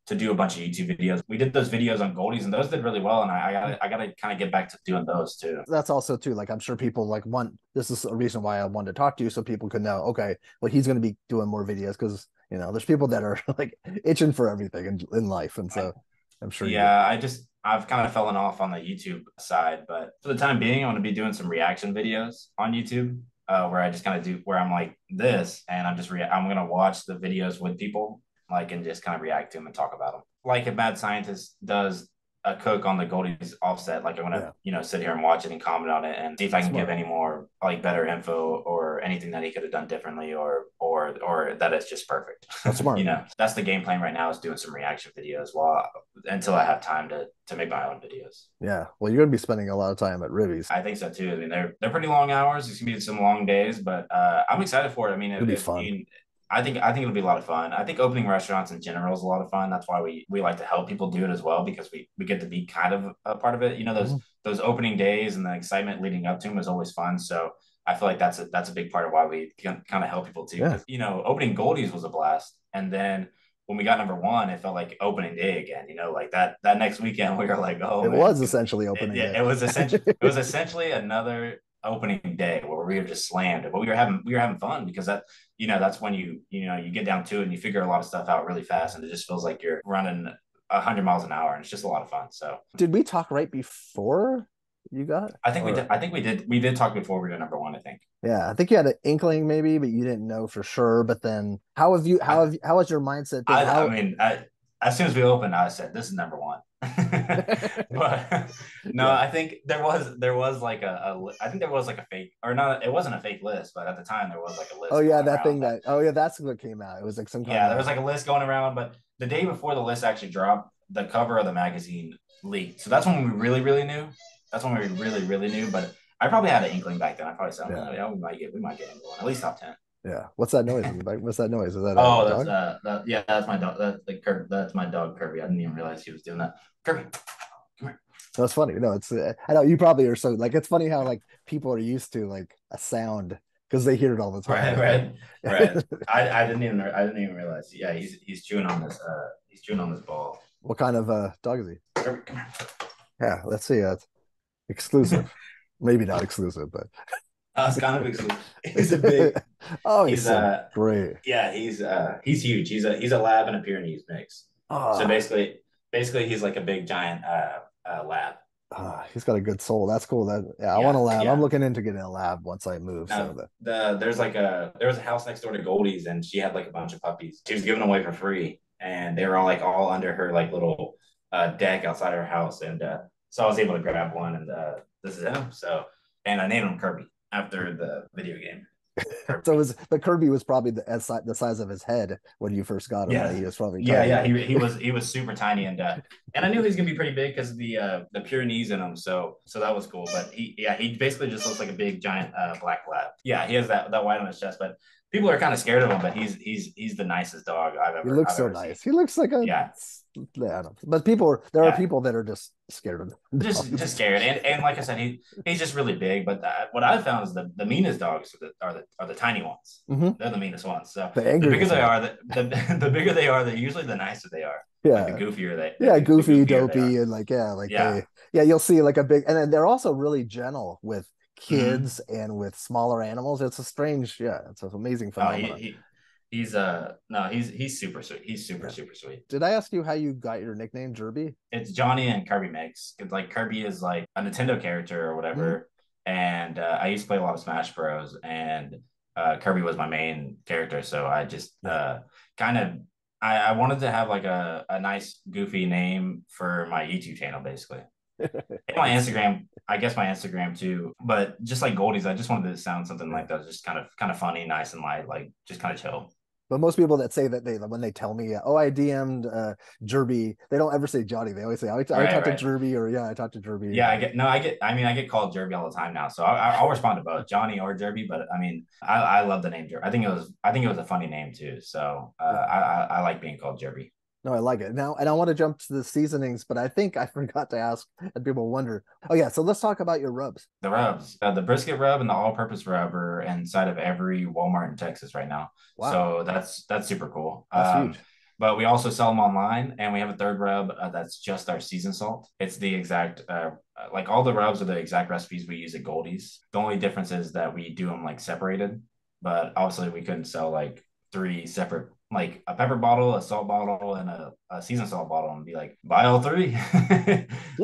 to do a bunch of YouTube videos. We did those videos on Goldee's and those did really well. And I gotta kind of get back to doing those too. That's also too, like I'm sure people like want this is a reason why I wanted to talk to you so people could know, okay, well, he's gonna be doing more videos because there's people that are like itching for everything in life. And I, so I'm sure you get yeah, I've kind of fallen off on the YouTube side, but for the time being, I'm going to be doing some reaction videos on YouTube, where I just kind of do where I'm like this, and I'm going to watch the videos with people, like, and just kind of react to them and talk about them. Like if Mad Scientist does a cook on the Goldie's offset, like I'm gonna yeah, sit here and watch it and comment on it and see if I can give smart. any more like better info or anything that he could have done differently or that it's just perfect. That's smart. That's the game plan right now is doing some reaction videos while until I have time to make my own videos. Yeah. Well, you're gonna be spending a lot of time at Ribby's. I think so too. I mean, they're pretty long hours. It's gonna be some long days, but I'm excited for it. I mean, It'll be fun. I think it'll be a lot of fun. I think opening restaurants in general is a lot of fun. That's why we like to help people do it as well because we get to be kind of a part of it. Mhm. Those opening days and the excitement leading up to them is always fun. So I feel like that's a big part of why we can kind of help people too. Yeah. Because opening Goldie's was a blast, and then when we got number one, it felt like opening day again. Like that next weekend, we were like, oh It man, was it's gonna essentially be opening day. it was essentially another opening day where we were just slammed, but we were having fun because that's when you get down to it and you figure a lot of stuff out really fast, and it just feels like you're running 100 miles an hour, and it's just a lot of fun. So Did we talk right before you got I think we or did. I think we did talk before we did number one. I think. yeah, I think you had an inkling maybe, but you didn't know for sure. But then how I how has your mindset been? I How mean, as soon as we opened, I said this is number one. But no, Yeah. I think there was like I think there was like a fake, or not, it wasn't a fake list, but at the time there was like a Oh list yeah, going that around thing that, that. Oh yeah, that's what came out. It was like some kind yeah, there was of. like a list going around, but the day before the list actually dropped, the cover of the magazine leaked. So that's when we really, really knew. That's when we really, really knew. But I probably had an inkling back then. I probably said, Yeah. oh, yeah, we might get into one, at least top 10. Yeah. What's that noise in the back? What's that noise? Is that a Oh, that's dog? yeah, that's my dog. That's my dog Kirby. I didn't even realize he was doing that. Kirby, come here. That's funny. No, it's. I know you probably are so like. It's funny how like people are used to like a sound because they hear it all the time, Right, right? right, right. I didn't even realize. Yeah, he's chewing on this he's chewing on this ball. What kind of dog is he? Kirby, come Yeah, let's see. Exclusive. Maybe not exclusive, but It's kind of exclusive. He's a big. oh, he's He's so great. Yeah, he's huge. He's a lab and a Pyrenees mix. So Ah, basically he's like a big giant lab. he's got a good soul. That's cool. That yeah, I want a Yeah, lab. I'm yeah. looking into getting a lab once I move. So Now that there was a house next door to Goldie's, and she had like a bunch of puppies. She was giving them away for free, and they were all under her like little deck outside her house. And so I was able to grab one, and this is him. So, and I named him Kirby after the video game so Kirby. was but Kirby was probably the size of his head when you first got him, right? Yeah, He was probably yeah, tiny, yeah. right? He was super tiny, and I knew he was gonna be pretty big because of the Pyrenees in him. So that was cool. But he basically just looks like a big giant black lab. Yeah, he has that white on his chest. But people are kind of scared of him. But he's the nicest dog I've He ever looks I've so ever seen. nice. He looks like a Yeah, yeah, I don't know. But there are yeah. people that are just scared of Just dogs. scared, and like I said, he's just really big. But what I've found is the meanest dogs are the tiny ones. Hmm. They're the meanest ones. So The the bigger angriest they one. are, the bigger they are, the usually the nicer they are. Like the Yeah. goofier Yeah, the goofy, goofier they are. dopey, and like yeah, like Yeah. yeah, you'll see like a big, and then they're also really gentle with Mm-hmm. kids and with smaller animals. It's a strange, yeah, it's an amazing Oh, phenomenon. he's no, he's super sweet. He's super Yeah. super sweet. Did I ask you how you got your nickname, Jerby? It's Johnny and Kirby mix. It's like Kirby is like a Nintendo character or Hmm. whatever, and I used to play a lot of Smash Bros. And Kirby was my main character, so I just Yeah. kind of I wanted to have like a nice goofy name for my YouTube channel, basically. And my It's Instagram, I guess my Instagram too. But just like Goldie's, I just wanted to sound something yeah. like that, was just kind of funny, nice and light, like just kind of chill. But most people that say that they when they tell me, oh, I DM'd Jerby, they don't ever say Johnny. They always say, I Right, talked to right. Jerby, or yeah, I talked to Jerby. Yeah, I get called Derby all the time now. So I'll respond to both Johnny or Derby. But I mean, I love the name Derby. I think it was a funny name too. So Yeah. I like being called Derby. No, I like it. Now, and I want to jump to the seasonings, but I think I forgot to ask, and people wonder. Oh yeah, so let's talk about your rubs. The rubs, the brisket rub and the all-purpose rub are inside of every Walmart in Texas right now. Wow, So that's super cool. that's huge. But we also sell them online, and we have a third rub that's just our season salt. It's the exact like all the rubs are the exact recipes we use at Goldie's. The only difference is that we do them like separated. But obviously, we couldn't sell like three separate, like a pepper bottle, a salt bottle, and a season salt bottle, and be like, buy all three.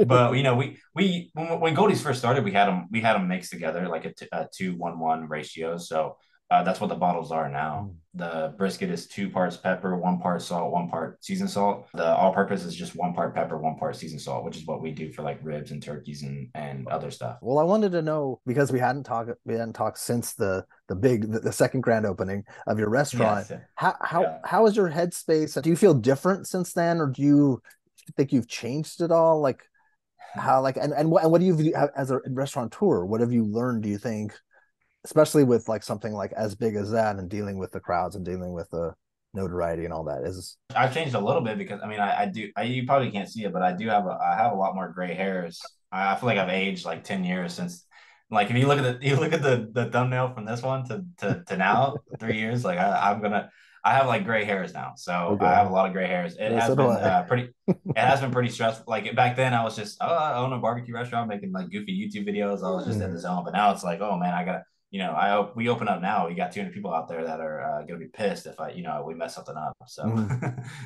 But we when Goldie's first started, we had them mixed together like a 2-1-1 ratio. So that's what the bottles are now. The brisket is 2 parts pepper, 1 part salt, 1 part seasoned salt. The all-purpose is just 1 part pepper, 1 part seasoned salt, which is what we do for like ribs and turkeys and other stuff. Well, I wanted to know because we hadn't talked since the second grand opening of your restaurant. Yes, How yeah. how is your headspace? Do you feel different since then, or do you think you've changed at all? Like how like and what do you as a restaurateur? What have you learned? Do you think, especially with like something like as big as that and dealing with the crowds and dealing with the notoriety and all that is I've changed a little bit because I mean I do you probably can't see it, but I have a lot more gray hairs. I feel like I've aged like 10 years since, like if you look at the thumbnail from this one to now, 3 years, like I have like gray hairs now. So I okay? have a lot of gray hairs. It Yeah, has so do been I. pretty stressful. Like back then I was just, oh, I own a barbecue restaurant making like goofy YouTube videos. I was just in the Mhm. zone. But now it's like, oh man, we open up now, we got 200 people out there that are going to be pissed if we mess something up. So, Hmm.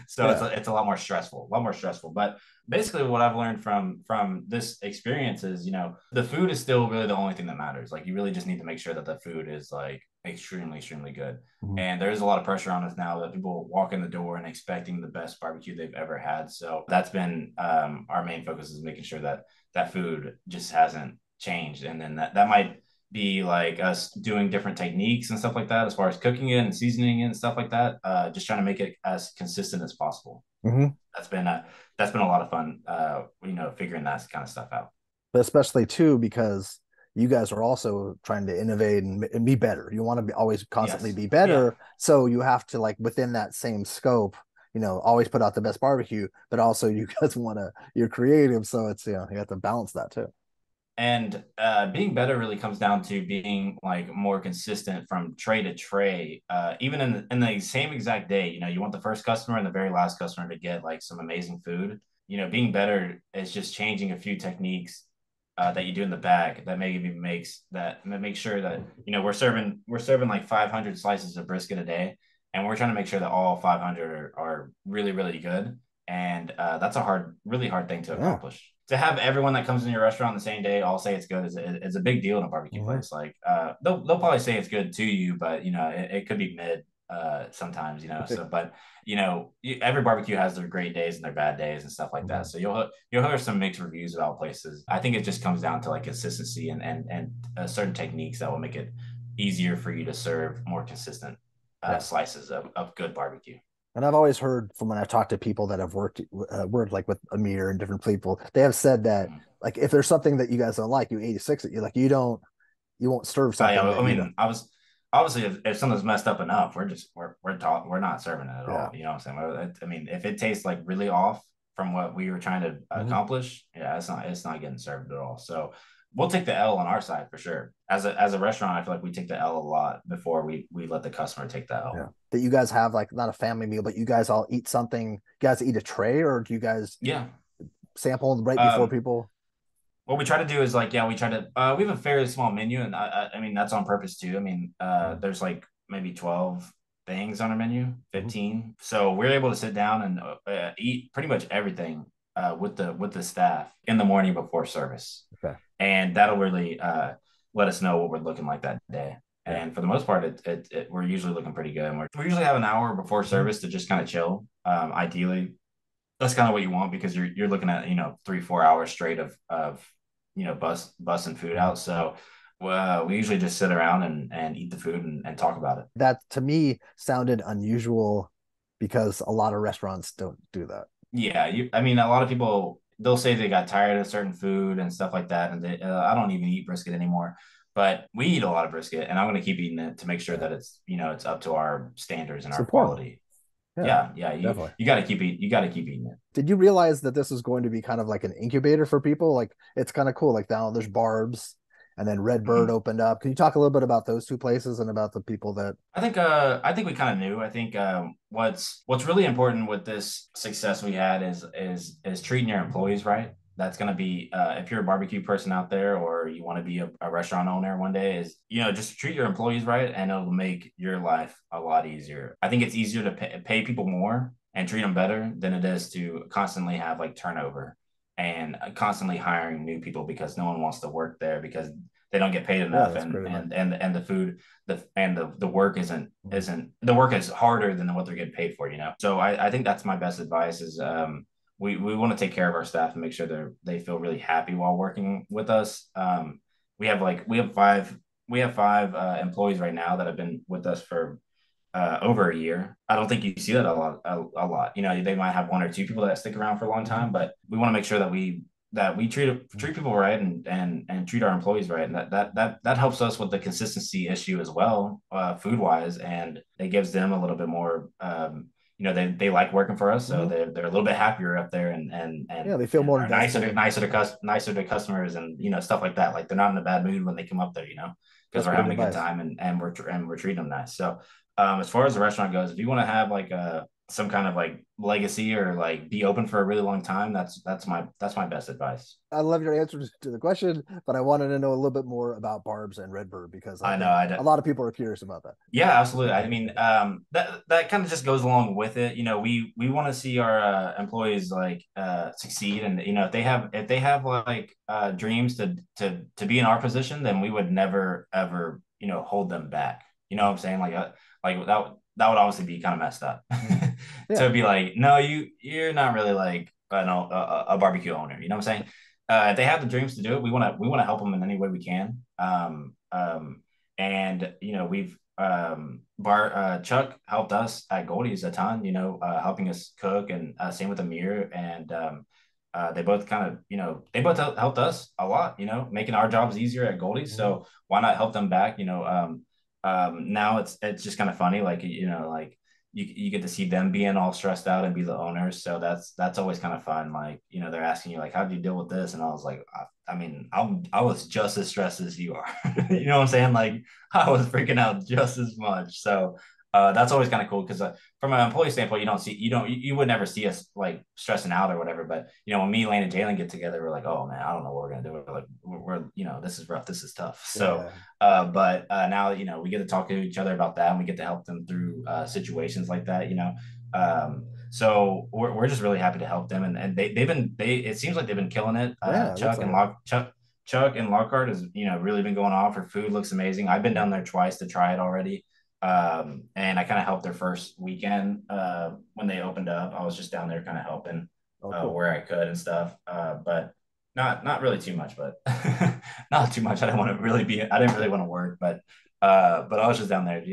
so Yeah. it's a lot more stressful, a lot more stressful. But basically, what I've learned from this experience is, the food is still really the only thing that matters. Like, you really just need to make sure that the food is like extremely, extremely good. Hmm. And there is a lot of pressure on us now that people walk in the door and expecting the best barbecue they've ever had. So that's been our main focus, is making sure that that food just hasn't changed. And then that might be like us doing different techniques and stuff like that, as far as cooking it and seasoning it and stuff like that. Just trying to make it as consistent as possible. Hmm. That's been a lot of fun. Figuring that kind of stuff out. But especially too because you guys are also trying to innovate and be better. You want to be always constantly Yes. be Yeah. better, so you have to like within that same scope, always put out the best barbecue, but also you guys want to you're creative, so it's you have to balance that too. And being better really comes down to being like more consistent from tray to tray. Even in the same exact day, you want the first customer and the very last customer to get like some amazing food. Being better is just changing a few techniques that you do in the back that maybe makes sure that we're serving like 500 slices of brisket a day, and we're trying to make sure that all 500 are really, really good. And that's a really hard thing to Yeah. accomplish. To have everyone that comes in your restaurant the same day all say it's good is a big deal in a barbecue Hmm. place. Like they'll probably say it's good to you, but it could be mid sometimes. So, but every barbecue has their great days and their bad days and stuff like that. Hmm. So you'll hear some mixed reviews about places. I think it just comes down to like consistency and certain techniques that will make it easier for you to serve more consistent Yeah. slices of good barbecue. And I've always heard from when I've talked to people that have worked like with Amir and different people, they have said that Mhm. like if there's something that you guys don't like, you 86 it. You won't serve Oh yeah, something I that you don't. mean, I was obviously if something's messed up enough, we're not serving it at Yeah. all. You know what I'm saying? I mean, if it tastes like really off from what we were trying to Hmm. accomplish, yeah, it's not getting served at all. So we'll take the L on our side for sure. As a restaurant, I feel like we take the L a lot before we let the customer take the Yeah. L. That you guys have like not a family meal, but you guys all eat something. You guys eat a tray, or do you guys Yeah. sample right before Um, people? what we try to do is like, yeah, we try to we have a fairly small menu, and I mean that's on purpose too. I mean, there's like maybe 12 things on our menu, Mm-hmm. 15. So we're able to sit down and eat pretty much everything with the staff in the morning before service, Okay. and that'll really let us know what we're looking like that day. Yeah. And for the most part, we're usually looking pretty good. And we usually have an hour before Mm-hmm. service to just kind of chill. Ideally, that's kind of what you want, because you're looking at 3-4 hours straight of busting food Mm-hmm. out. So we usually just sit around and eat the food and talk about it. That to me sounded unusual because a lot of restaurants don't do that. Yeah, I mean, a lot of people, they'll say they got tired of certain food and stuff like that, and I don't even eat brisket anymore. But we eat a lot of brisket, and I'm going to keep eating it to make sure Yeah. that it's up to our standards and It's our important. quality. Yeah, Yeah. You definitely. you got to keep eating it. Did you realize that this is going to be kind of like an incubator for people? Like it's kind of cool. Like now there's Barb's and then Redbird Mhm. opened up. Can you talk a little bit about those two places and about the people that I think we kind of knew. I think what's really important with this success we had is treating your employees right. That's going to be if you're a barbecue person out there, or you want to be a restaurant owner one day, is just treat your employees right, and it'll make your life a lot easier. I think it's easier to pay people more and treat them better than it is to constantly have like turnover and constantly hiring new people, because no one wants to work there because they don't get paid yeah, enough, that's and pretty much. the food the work isn't the work is harder than what they're getting paid for. So I think that's my best advice is we want to take care of our staff and make sure they feel really happy while working with us. We have five employees right now that have been with us for over a year. I don't think you see that a lot. They might have one or two people that stick around for a long Mm-hmm. time, but we want to make sure that we treat people right, and treat our employees right, and that helps us with the consistency issue as well, food wise, and it gives them a little bit more. They like working for us, so Mm-hmm. they're a little bit happier up there, and and Yeah, and they feel and more are nicer invested. nicer to customers, and stuff like that. Like they're not in a bad mood when they come up there, because That's we're great having a good advice. time, and we're treating them nice. So as far as the restaurant goes, if you want to have like some kind of like legacy or like be open for a really long time, that's my best advice. I love your answer to the question, but I wanted to know a little bit more about barbs and redbird because I I know. think a lot of people are curious about that. Yeah, absolutely. I mean, that kind of just goes along with it. We want to see our employees like succeed, and if they have like dreams to be in our position, then we would never ever hold them back. You know what I'm saying? Like that would obviously be kind of messed up Mhm. Yeah. to be like, no, you're not really like a barbecue owner. You know what I'm saying? If they have the dreams to do it, we want to help them in any way we can. And we've Bar Chuck helped us at Goldie's a ton, helping us cook, and same with Amir, and they both kind of they both helped us a lot, making our jobs easier at Goldie's. Mhm. So why not help them back? Now it's just kind of funny, like like you get to see them being all stressed out and be the owners. So that's always kind of fun. Like, they're asking you like, how do you deal with this? And I was like, I mean, I was just as stressed as you are. You know what I'm saying? Like, I was freaking out just as much. So that's always kind of cool because from an employee standpoint, you would never see us like stressing out or whatever. But when me, Lane, and Jalen get together, we're like, oh man, I don't know what we're gonna do. We're like, this is rough, this is tough. So, Yeah. but now we get to talk to each other about that, and we get to help them through situations like that. So we're just really happy to help them, and they it seems like they've been killing it. Yeah, it looks like it. Chuck and Lockhart has really been going off. Her food looks amazing. I've been down there twice to try it already, and I kind of helped their first weekend when they opened up. I was just down there kind of helping Oh, cool. where I could and stuff, but not really too much. But not too much. I didn't really want to work, but I was just down there,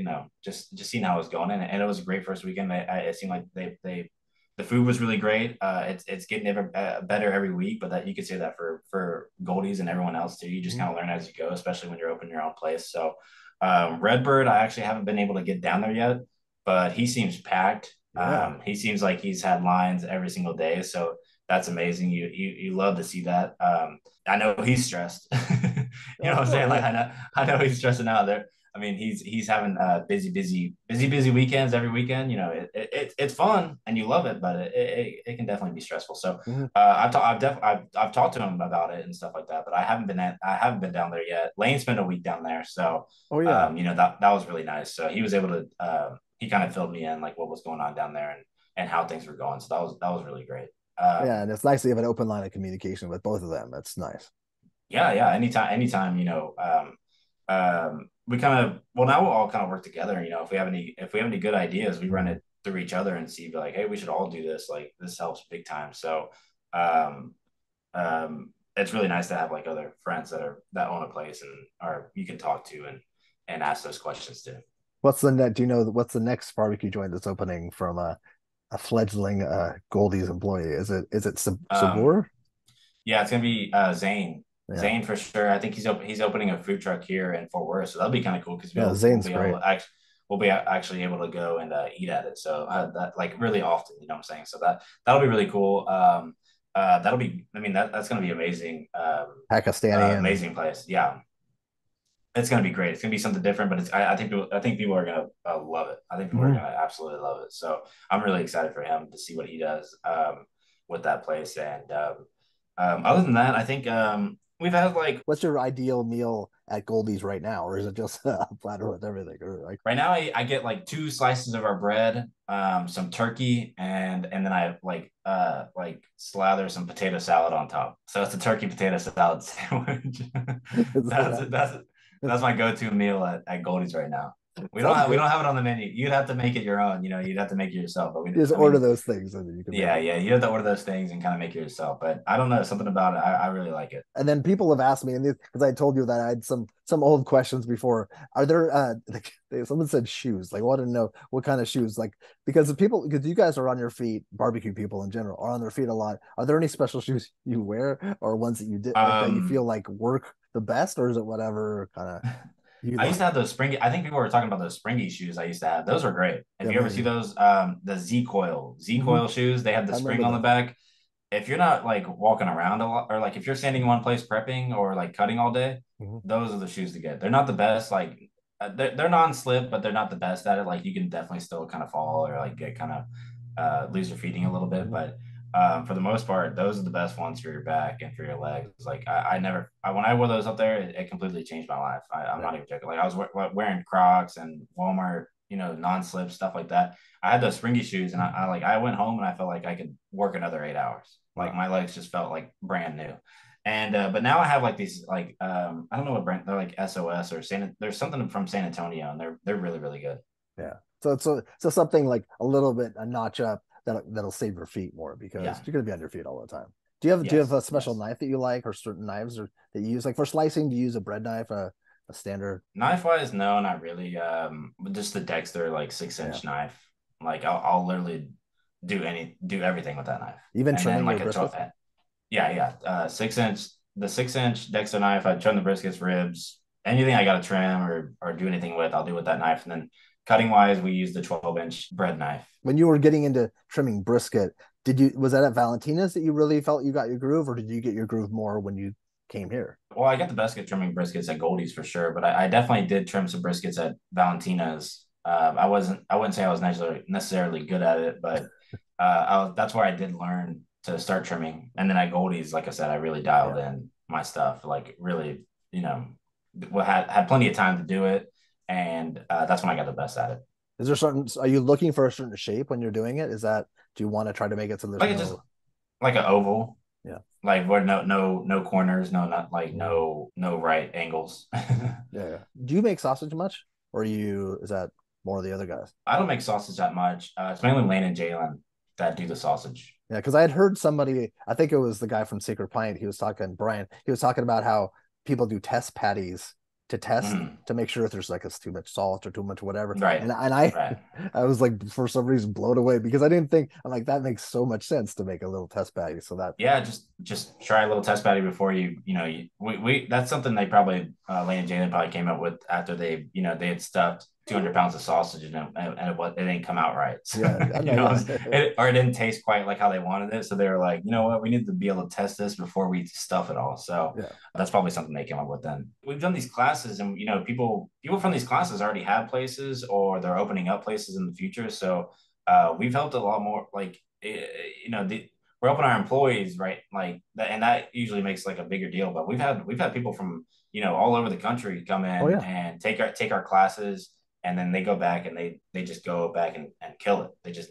just seeing how it was going, and it was a great first weekend. It seemed like they the food was really great. It's getting better every week, but that you could say that for Goldee's and everyone else too. You just Mhm. kind of learn as you go, especially when you're opening your own place. So Redbird, I actually haven't been able to get down there yet, but he seems packed. Yeah. He seems like he's had lines every single day, so that's amazing. You love to see that. I know he's stressed. You know Of what I'm course. saying? Like Yeah. I know he's stressing out there. I mean, he's having busy weekends every weekend. It's fun and you love it, but it can definitely be stressful. So Mhm. I've talked to him about it and stuff like that, but I haven't been down there yet. Lane spent a week down there, so Oh, yeah. that was really nice. So he was able to he kind of filled me in like what was going on down there and how things were going. So that was really great. Yeah. And it's nice to have an open line of communication with both of them. That's nice. Yeah. Anytime, we kind of well now we'll all kind of work together. If we have any good ideas, we run Mhm. it through each other and see, be like, hey, we should all do this. Like this helps big time. So, um, it's really nice to have like other friends that own a place and are you can talk to and ask those questions too. Do you know what's the next barbecue joint that's opening from a fledgling Goldie's employee? Is it Um, Sabur? Yeah, it's gonna be Zane. Yeah. Zane for sure. I think he's opening a food truck here in Fort Worth, so that'll be kind of cool because Yeah, we'll Zane's be great. able we'll be actually able to go and eat at it. So that like really often, you know what I'm saying. So that'll be really cool. That'll be. I mean that's gonna be amazing. Pakistani and Amazing place. Yeah, it's gonna be great. It's gonna be something different, but I think people are gonna love it. I think people are Mhm. gonna absolutely love it. So I'm really excited for him to see what he does with that place and. Other than that, I think we've had like What's your ideal meal at Goldie's right now, or is it just a platter with everything? Or like, right now I get like two slices of our bread, some turkey, and then I like slather some potato salad on top. So it's a turkey potato salad sandwich. that's it that's that's my go-to meal at Goldie's right now. We don't sounds have we good. don't have it on the menu. You'd have to make it your own. You'd have to make it yourself. But You just I order mean, those things and then you can make yeah, it. yeah, you have to order those things and kind of make it yourself. But I don't know, something about it. I really like it. And then people have asked me, and because I told you that I had some old questions before. Are there like someone said shoes? Like, wanted to know what kind of shoes? Like, because you guys are on your feet, barbecue people in general are on their feet a lot. Are there any special shoes you wear, or ones that you did like that you feel Um, like work the best, or is it whatever kind of you I used like? to have those springy. I think people were talking about those springy shoes I used to have. Those are great. If I you ever see mean, those, the Z hmm Coil shoes, they have the I spring remember on the those. back. If you're not like walking around a lot, or like if you're standing in one place prepping or like cutting all day, Mhm. those are the shoes to get. They're not the best. Like they're non-slip, but they're not the best at it. Like you can definitely still kind of fall or like get kind of lose your feeding a little bit. But for the most part, those are the best ones for your back and for your legs. Like I never, when I wore those up there, it completely changed my life. I'm Yeah. not even joking. Like I was wearing Crocs and Walmart, non-slip stuff like that. I had those springy shoes, and I went home and I felt like I could work another 8 hours. Like Wow. my legs just felt like brand new. And but now I have like these like I don't know what brand they're like SOS or there's something from San Antonio, and they're really really good. Yeah. So something like a little bit a notch up that'll save your feet more because Yeah. you're gonna be on your feet all the time. Do you have Yes. a special Yes. knife that you like or certain knives or that you use? Like for slicing, do you use a bread knife, a standard? Knife wise, no, not really. Just the Dexter like six Yeah. inch knife. Like I'll literally do everything with that knife. Even And then trimming your like briskets? yeah, yeah. 6 inch, the 6 inch Dexter knife. I trim the briskets, ribs, anything I got to trim or do anything with, I'll do with that knife. And then cutting wise, we use the 12-inch bread knife. When you were getting into trimming brisket, was that at Valentina's that you really felt you got your groove, or did you get your groove more when you came here? Well, I got the best at trimming briskets at Goldie's for sure, but I definitely did trim some briskets at Valentina's. I wouldn't say I was necessarily good at it, but that's where I did learn to start trimming. And then at Goldie's, like I said, I really dialed Yeah. in my stuff, like really, had plenty of time to do it, and that's when I got the best at it. Is there certain, are you looking for a certain shape when you're doing it? Do you want to try to make it so there's Like it's just no, like an oval, yeah. like where no corners, no not like Mm. no right angles. Yeah, yeah. Do you make sausage much? Or is that more of the other guys? I don't make sausage that much. It's mainly Lane and Jalen that do the sausage. Yeah, because I had heard somebody, I think it was the guy from Secret Pint, Brian, he was talking about how people do test patties to test Mm, to make sure if there's like it's too much salt or too much whatever. right, And right. I was like for some reason blown away because I didn't think I'm like that makes so much sense to make a little test patty. So that Yeah, just try a little test patty before we that's something they probably Lane and Jalen probably came up with after they had stuffed 200 pounds of sausage in them and it didn't come out right. yeah, I know, yeah. Or it didn't taste quite like how they wanted it. So they were like, you know what, we need to be able to test this before we stuff it all. So Yeah. that's probably something they came up with then. We've done these classes and people from these classes already have places or they're opening up places in the future. So we've helped a lot more like we're helping our employees, right? Like that, and that usually makes like a bigger deal. But we've had people from all over the country come Oh in yeah. and take our classes, and then they go back and they just go back and kill it. They just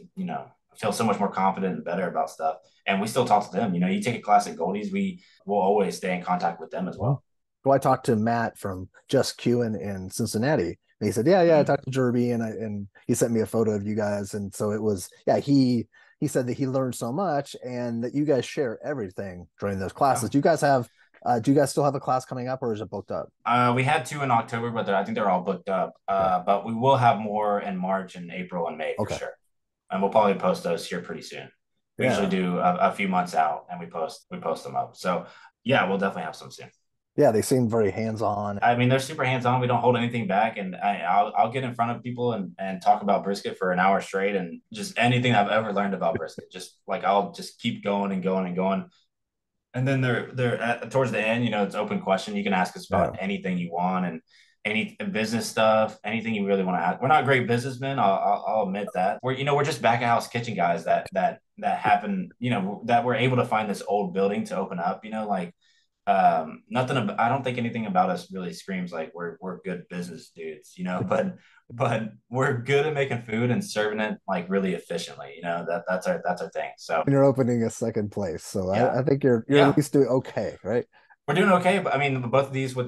feel so much more confident and better about stuff. And we still talk to them. You take a class at Goldie's, we will always stay in contact with them as Mhm. well. Well, I talked to Matt from Just Q in Cincinnati, and he said, "Yeah, I Mm-hmm. talked to Derby, and he sent me a photo of you guys, and so it was, yeah, he said that he learned so much, and that you guys share everything during those classes. Oh. Do you guys still have a class coming up, or is it booked up? We had two in October, but I think they're all booked up. Okay, But we will have more in March and April and May for okay, sure. And we'll probably post those here pretty soon. We usually yeah, do a few months out and we post them up. So yeah, we'll definitely have some soon. yeah. They seem very hands on. I mean, they're super hands on. We don't hold anything back, and I'll get in front of people and talk about brisket for an hour straight, and just anything I've ever learned about brisket. Just like I'll just keep going and going and going. And then towards the end, it's open question. You can ask us about Yeah, anything you want and any business stuff, anything you really want to ask. We're not great businessmen. I'll admit that. We're just back of house kitchen guys that happen, that we're able to find this old building to open up. Like nothing. I don't think anything about us really screams like we're good business dudes. But we're good at making food and serving it like really efficiently. That's our thing. So and you're opening a second place, so yeah. I think you're at Yeah, least doing okay, right? we're doing okay, but I mean, both of these with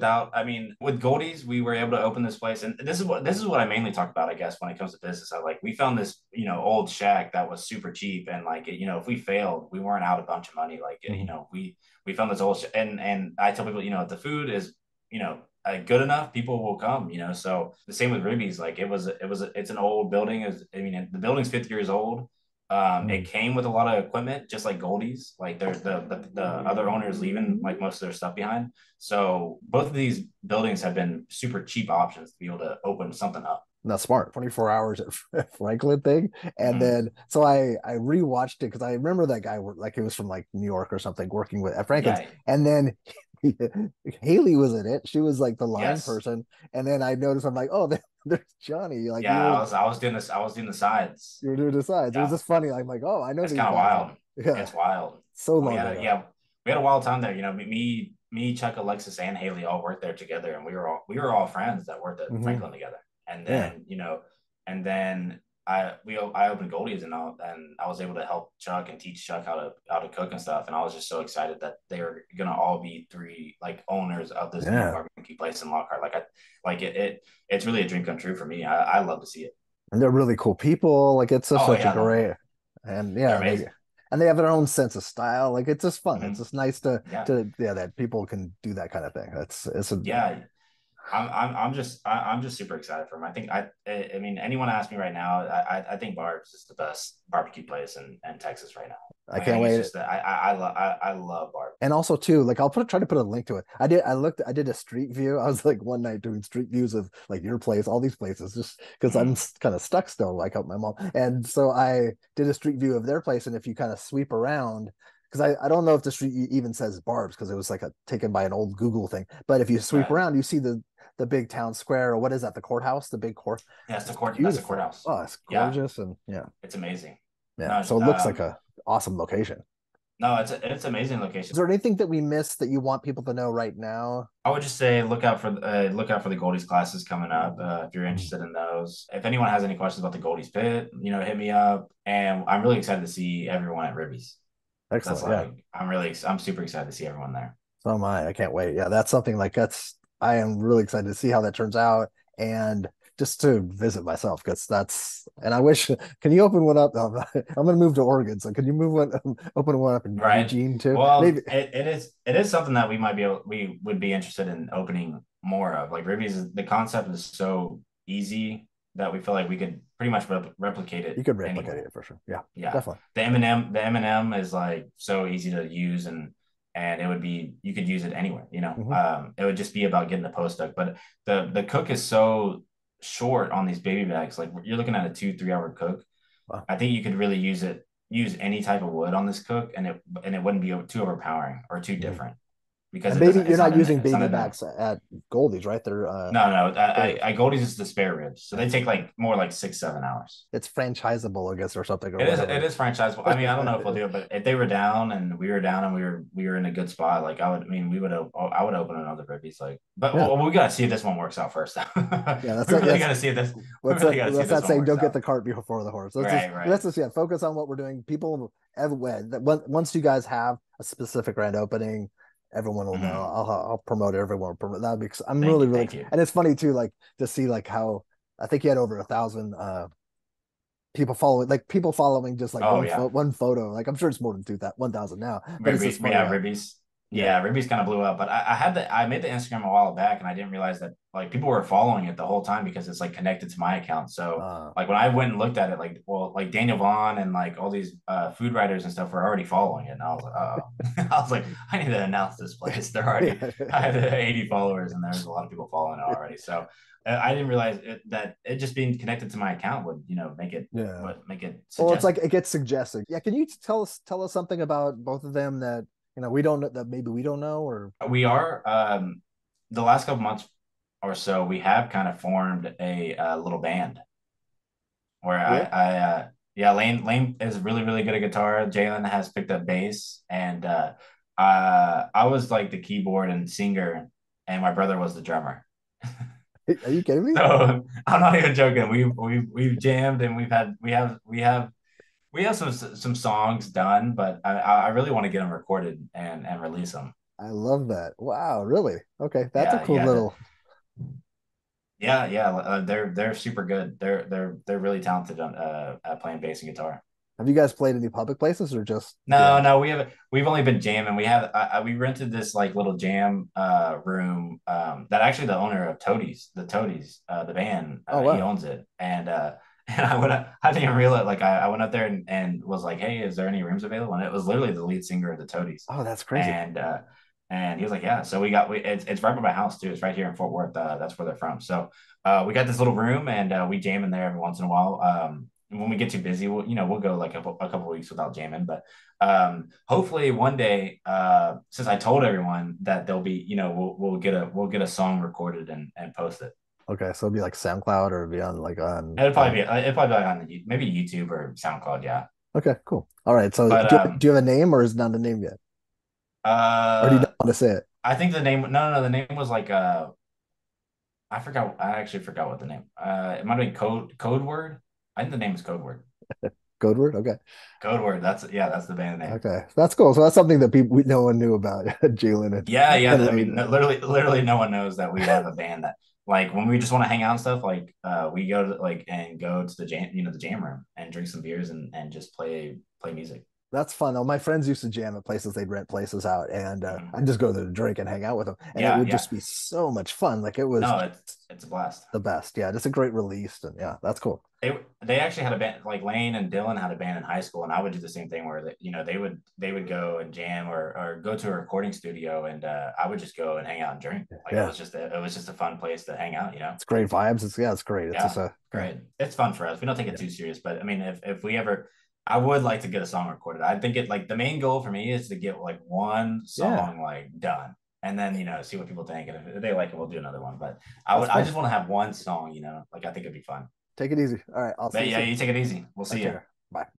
Goldie's, we were able to open this place, and this is what I mainly talk about, I guess, when it comes to business. We found this, old shack that was super cheap, and if we failed, we weren't out a bunch of money. Mhm. We found this and I tell people, if the food is, good enough, people will come. So the same with Ribby's, like it's an old building. The building's 50 years old. It Mhm. came with a lot of equipment, just like Goldie's. Like the other owners leaving like most of their stuff behind. So both of these buildings have been super cheap options to be able to open something up. Not smart 24 hours at Franklin thing. And Mm-hmm. then so I rewatched it because I remember that guy like he was from like New York or something working with at Franklin's. Yeah, And then Haley was in it. She was like the line Yes. person, and then I noticed I'm like, oh, there's Johnny. Like Yeah, I was doing this. I was doing the sides. you were doing the sides. It was Yeah, just funny. I'm like, oh, I know it's these kind of guys. wild. Yeah, It's wild. so We long had ago. yeah, we had a wild time there. You know, Chuck, Alexis, and Haley all worked there together, and we were all friends that worked at Hmm. Franklin together. And Yeah, then and then I opened Goldie's, and I was able to help Chuck and teach Chuck how to cook and stuff. And I was just so excited that they were gonna all be three like owners of this new yeah, barbecue place in Lockhart. It's really a dream come true for me. I love to see it. and they're really cool people. Like it's just Oh such a yeah, great, and they're yeah, amazing. they have their own sense of style. Like it's just fun. It's Hmm. just nice to Yeah, yeah, that people can do that kind of thing. It's a yeah. I'm just super excited for him. I mean, anyone ask me right now, I think Barb's is the best barbecue place in Texas right now. I Like I can't think it's wait. just that I love Barb. And also too, like try to put a link to it. I did a street view. I was like one night doing street views of like your place, all these places, just because I'm Mm-hmm. kind of stuck still, like help my mom. And so I did a street view of their place. And if you kind of sweep around, because I don't know if the street even says Barb's because it was like taken by an old Google thing. But if you sweep Right. around, you see the big town square, or what is that, the courthouse, the big court. Yeah, It's that's the beautiful. courthouse. Oh, it's Yeah, gorgeous. And yeah, it's amazing. yeah. No, So it looks like a awesome location. no, it's amazing location. Is there anything that we missed that you want people to know right now? I would just say look out for the Goldie's classes coming up if you're Mhm. interested in those. If anyone has any questions about the Goldie's pit, hit me up. And I'm really excited to see everyone at Ribby's. That's Excellent. Yeah. like I'm super excited to see everyone there. So am I. I can't wait. Yeah, that's something like I am really excited to see how that turns out and just to visit myself because and I wish, can you open one up? I'm going to move to Oregon. So can you open one up in Right. Eugene too? Well, Maybe it is something that we would be interested in opening more of. Like Ribby's, the concept is so easy that we feel like we could pretty much replicate you it could replicate anywhere. it for sure. Yeah, Yeah. definitely. The M&M is like so easy to use, and you could use it anywhere, Hmm. It would just be about getting the post stuck. But the cook is so short on these baby bags. Like you're looking at a 2-3 hour cook. Wow. I think you could really use any type of wood on this cook, and it wouldn't be too overpowering or too Mhm. different because And baby, you're it's not not in using there. It's not baby in there. backs at Goldie's, right? They're No, no. they're I Goldie's is the spare ribs, so yeah. they take like more like 6-7 hours. It's franchisable, I guess, or something or It whatever. is franchise. I mean, I don't know if we'll do it, but if they were down and we were down and we were in a good spot, like I mean, I would open another Ribbies, like, but Yeah. we gotta see if this one works out first. Yeah, that's We it. really That's gotta see if this. We what's really that? gotta see if That's this that one saying. works Don't get out. the cart before the horse. Right, right. Let's just yeah, focus on what we're doing. People, once you guys have a specific grand opening, everyone will know. Hmm. I'll promote it. Everyone will promote that because I'm Thank really you, really thank you, and it's funny too, like to see like how I think he had over 1,000 people following just like Oh yeah. one photo. Like I'm sure it's more than 1,000 now, but it's Ribby, just funny yeah, how Ribby's. yeah. Yeah, Ribby's kind of blew up, but I made the Instagram a while back, and I didn't realize that like people were following it the whole time because it's like connected to my account. So Uh, like when I went and looked at it, like Daniel Vaughn and like all these food writers and stuff were already following it, and I was like, oh, I was like, I need to announce this place. yeah. I have 80 followers, and there's a lot of people following it already. So I didn't realize that it just being connected to my account would Yeah. make it Well, it's like suggestive. it gets suggested. Yeah, can you tell us something about both of them that we don't know that maybe we don't know or We are the last couple months or so, we have kind of formed a little band where yeah. yeah, Lane is really really good at guitar. Jalen has picked up bass, and I was like the keyboard and singer, and my brother was the drummer. Are you kidding me? So I'm not even joking. We've jammed, and we have some songs done, but I really want to get them recorded and release them. I love that. Wow, really? Okay, that's a Yeah, cool yeah. little. Yeah. They're super good. They're really talented at playing bass and guitar. Have you guys played any public places or just No, jam? no, we've only been jamming. We rented this like little jam room that actually the owner of Toadies, the band, Oh he wow. owns it. And and I didn't even realize, like I went up there and was like, "Hey, is there any rooms available?" And it was literally the lead singer of the Toadies. Oh, that's crazy. And he was like, "Yeah." So it's right by my house too. It's right here in Fort Worth. That's where they're from. So we got this little room, and we jam in there every once in a while. when we get too busy, we'll go like a couple weeks without jamming. But hopefully one day, since I told everyone that there'll be, we'll get a song recorded and post it. Okay, so it'd be like SoundCloud or be on like on. It'll probably be on maybe YouTube or SoundCloud, yeah. Okay, cool. All right. So But do you have a name or is it not a name yet? Or do you uh, not want to say it? I think the name, no, the name was like I forgot. I actually forgot what the name. It might have been code word. I think the name is code word. Code word? Okay. Code word. That's the band name. Okay. That's cool. So that's something that no one knew about Jalen Yeah, yeah. and I Lane. mean, literally, no one knows that we have a band that, like, when we just want to hang out and stuff. Like, we go to the jam room and drink some beers and just play music. That's fun though. My friends used to jam at places. They'd rent places out, and Mhm. I'd just go there to drink and hang out with them, and it Yeah, would yeah. just be so much fun. Like it was No, just it's a blast. the best. Yeah, just a great release, and yeah, that's cool. They actually had a band, like Lane and Dylan had a band in high school, and I would do the same thing where they would go and jam or go to a recording studio, and I would just go and hang out and drink. Like Yeah, it was just a fun place to hang out. it's great vibes. It's great. It's just Yeah, a yeah, great. It's fun for us. We don't take it yeah, too serious, but I mean, if we ever, I would like to get a song recorded. I think it like the main goal for me is to get like one yeah. song like done, and then see what people think, and if they like it, we'll do another one. But That's I fun. just want to have one song, like I think it'd be fun. Take it easy. All right, I'll see But you yeah, soon. you take it easy. We'll see Take you. care. Bye.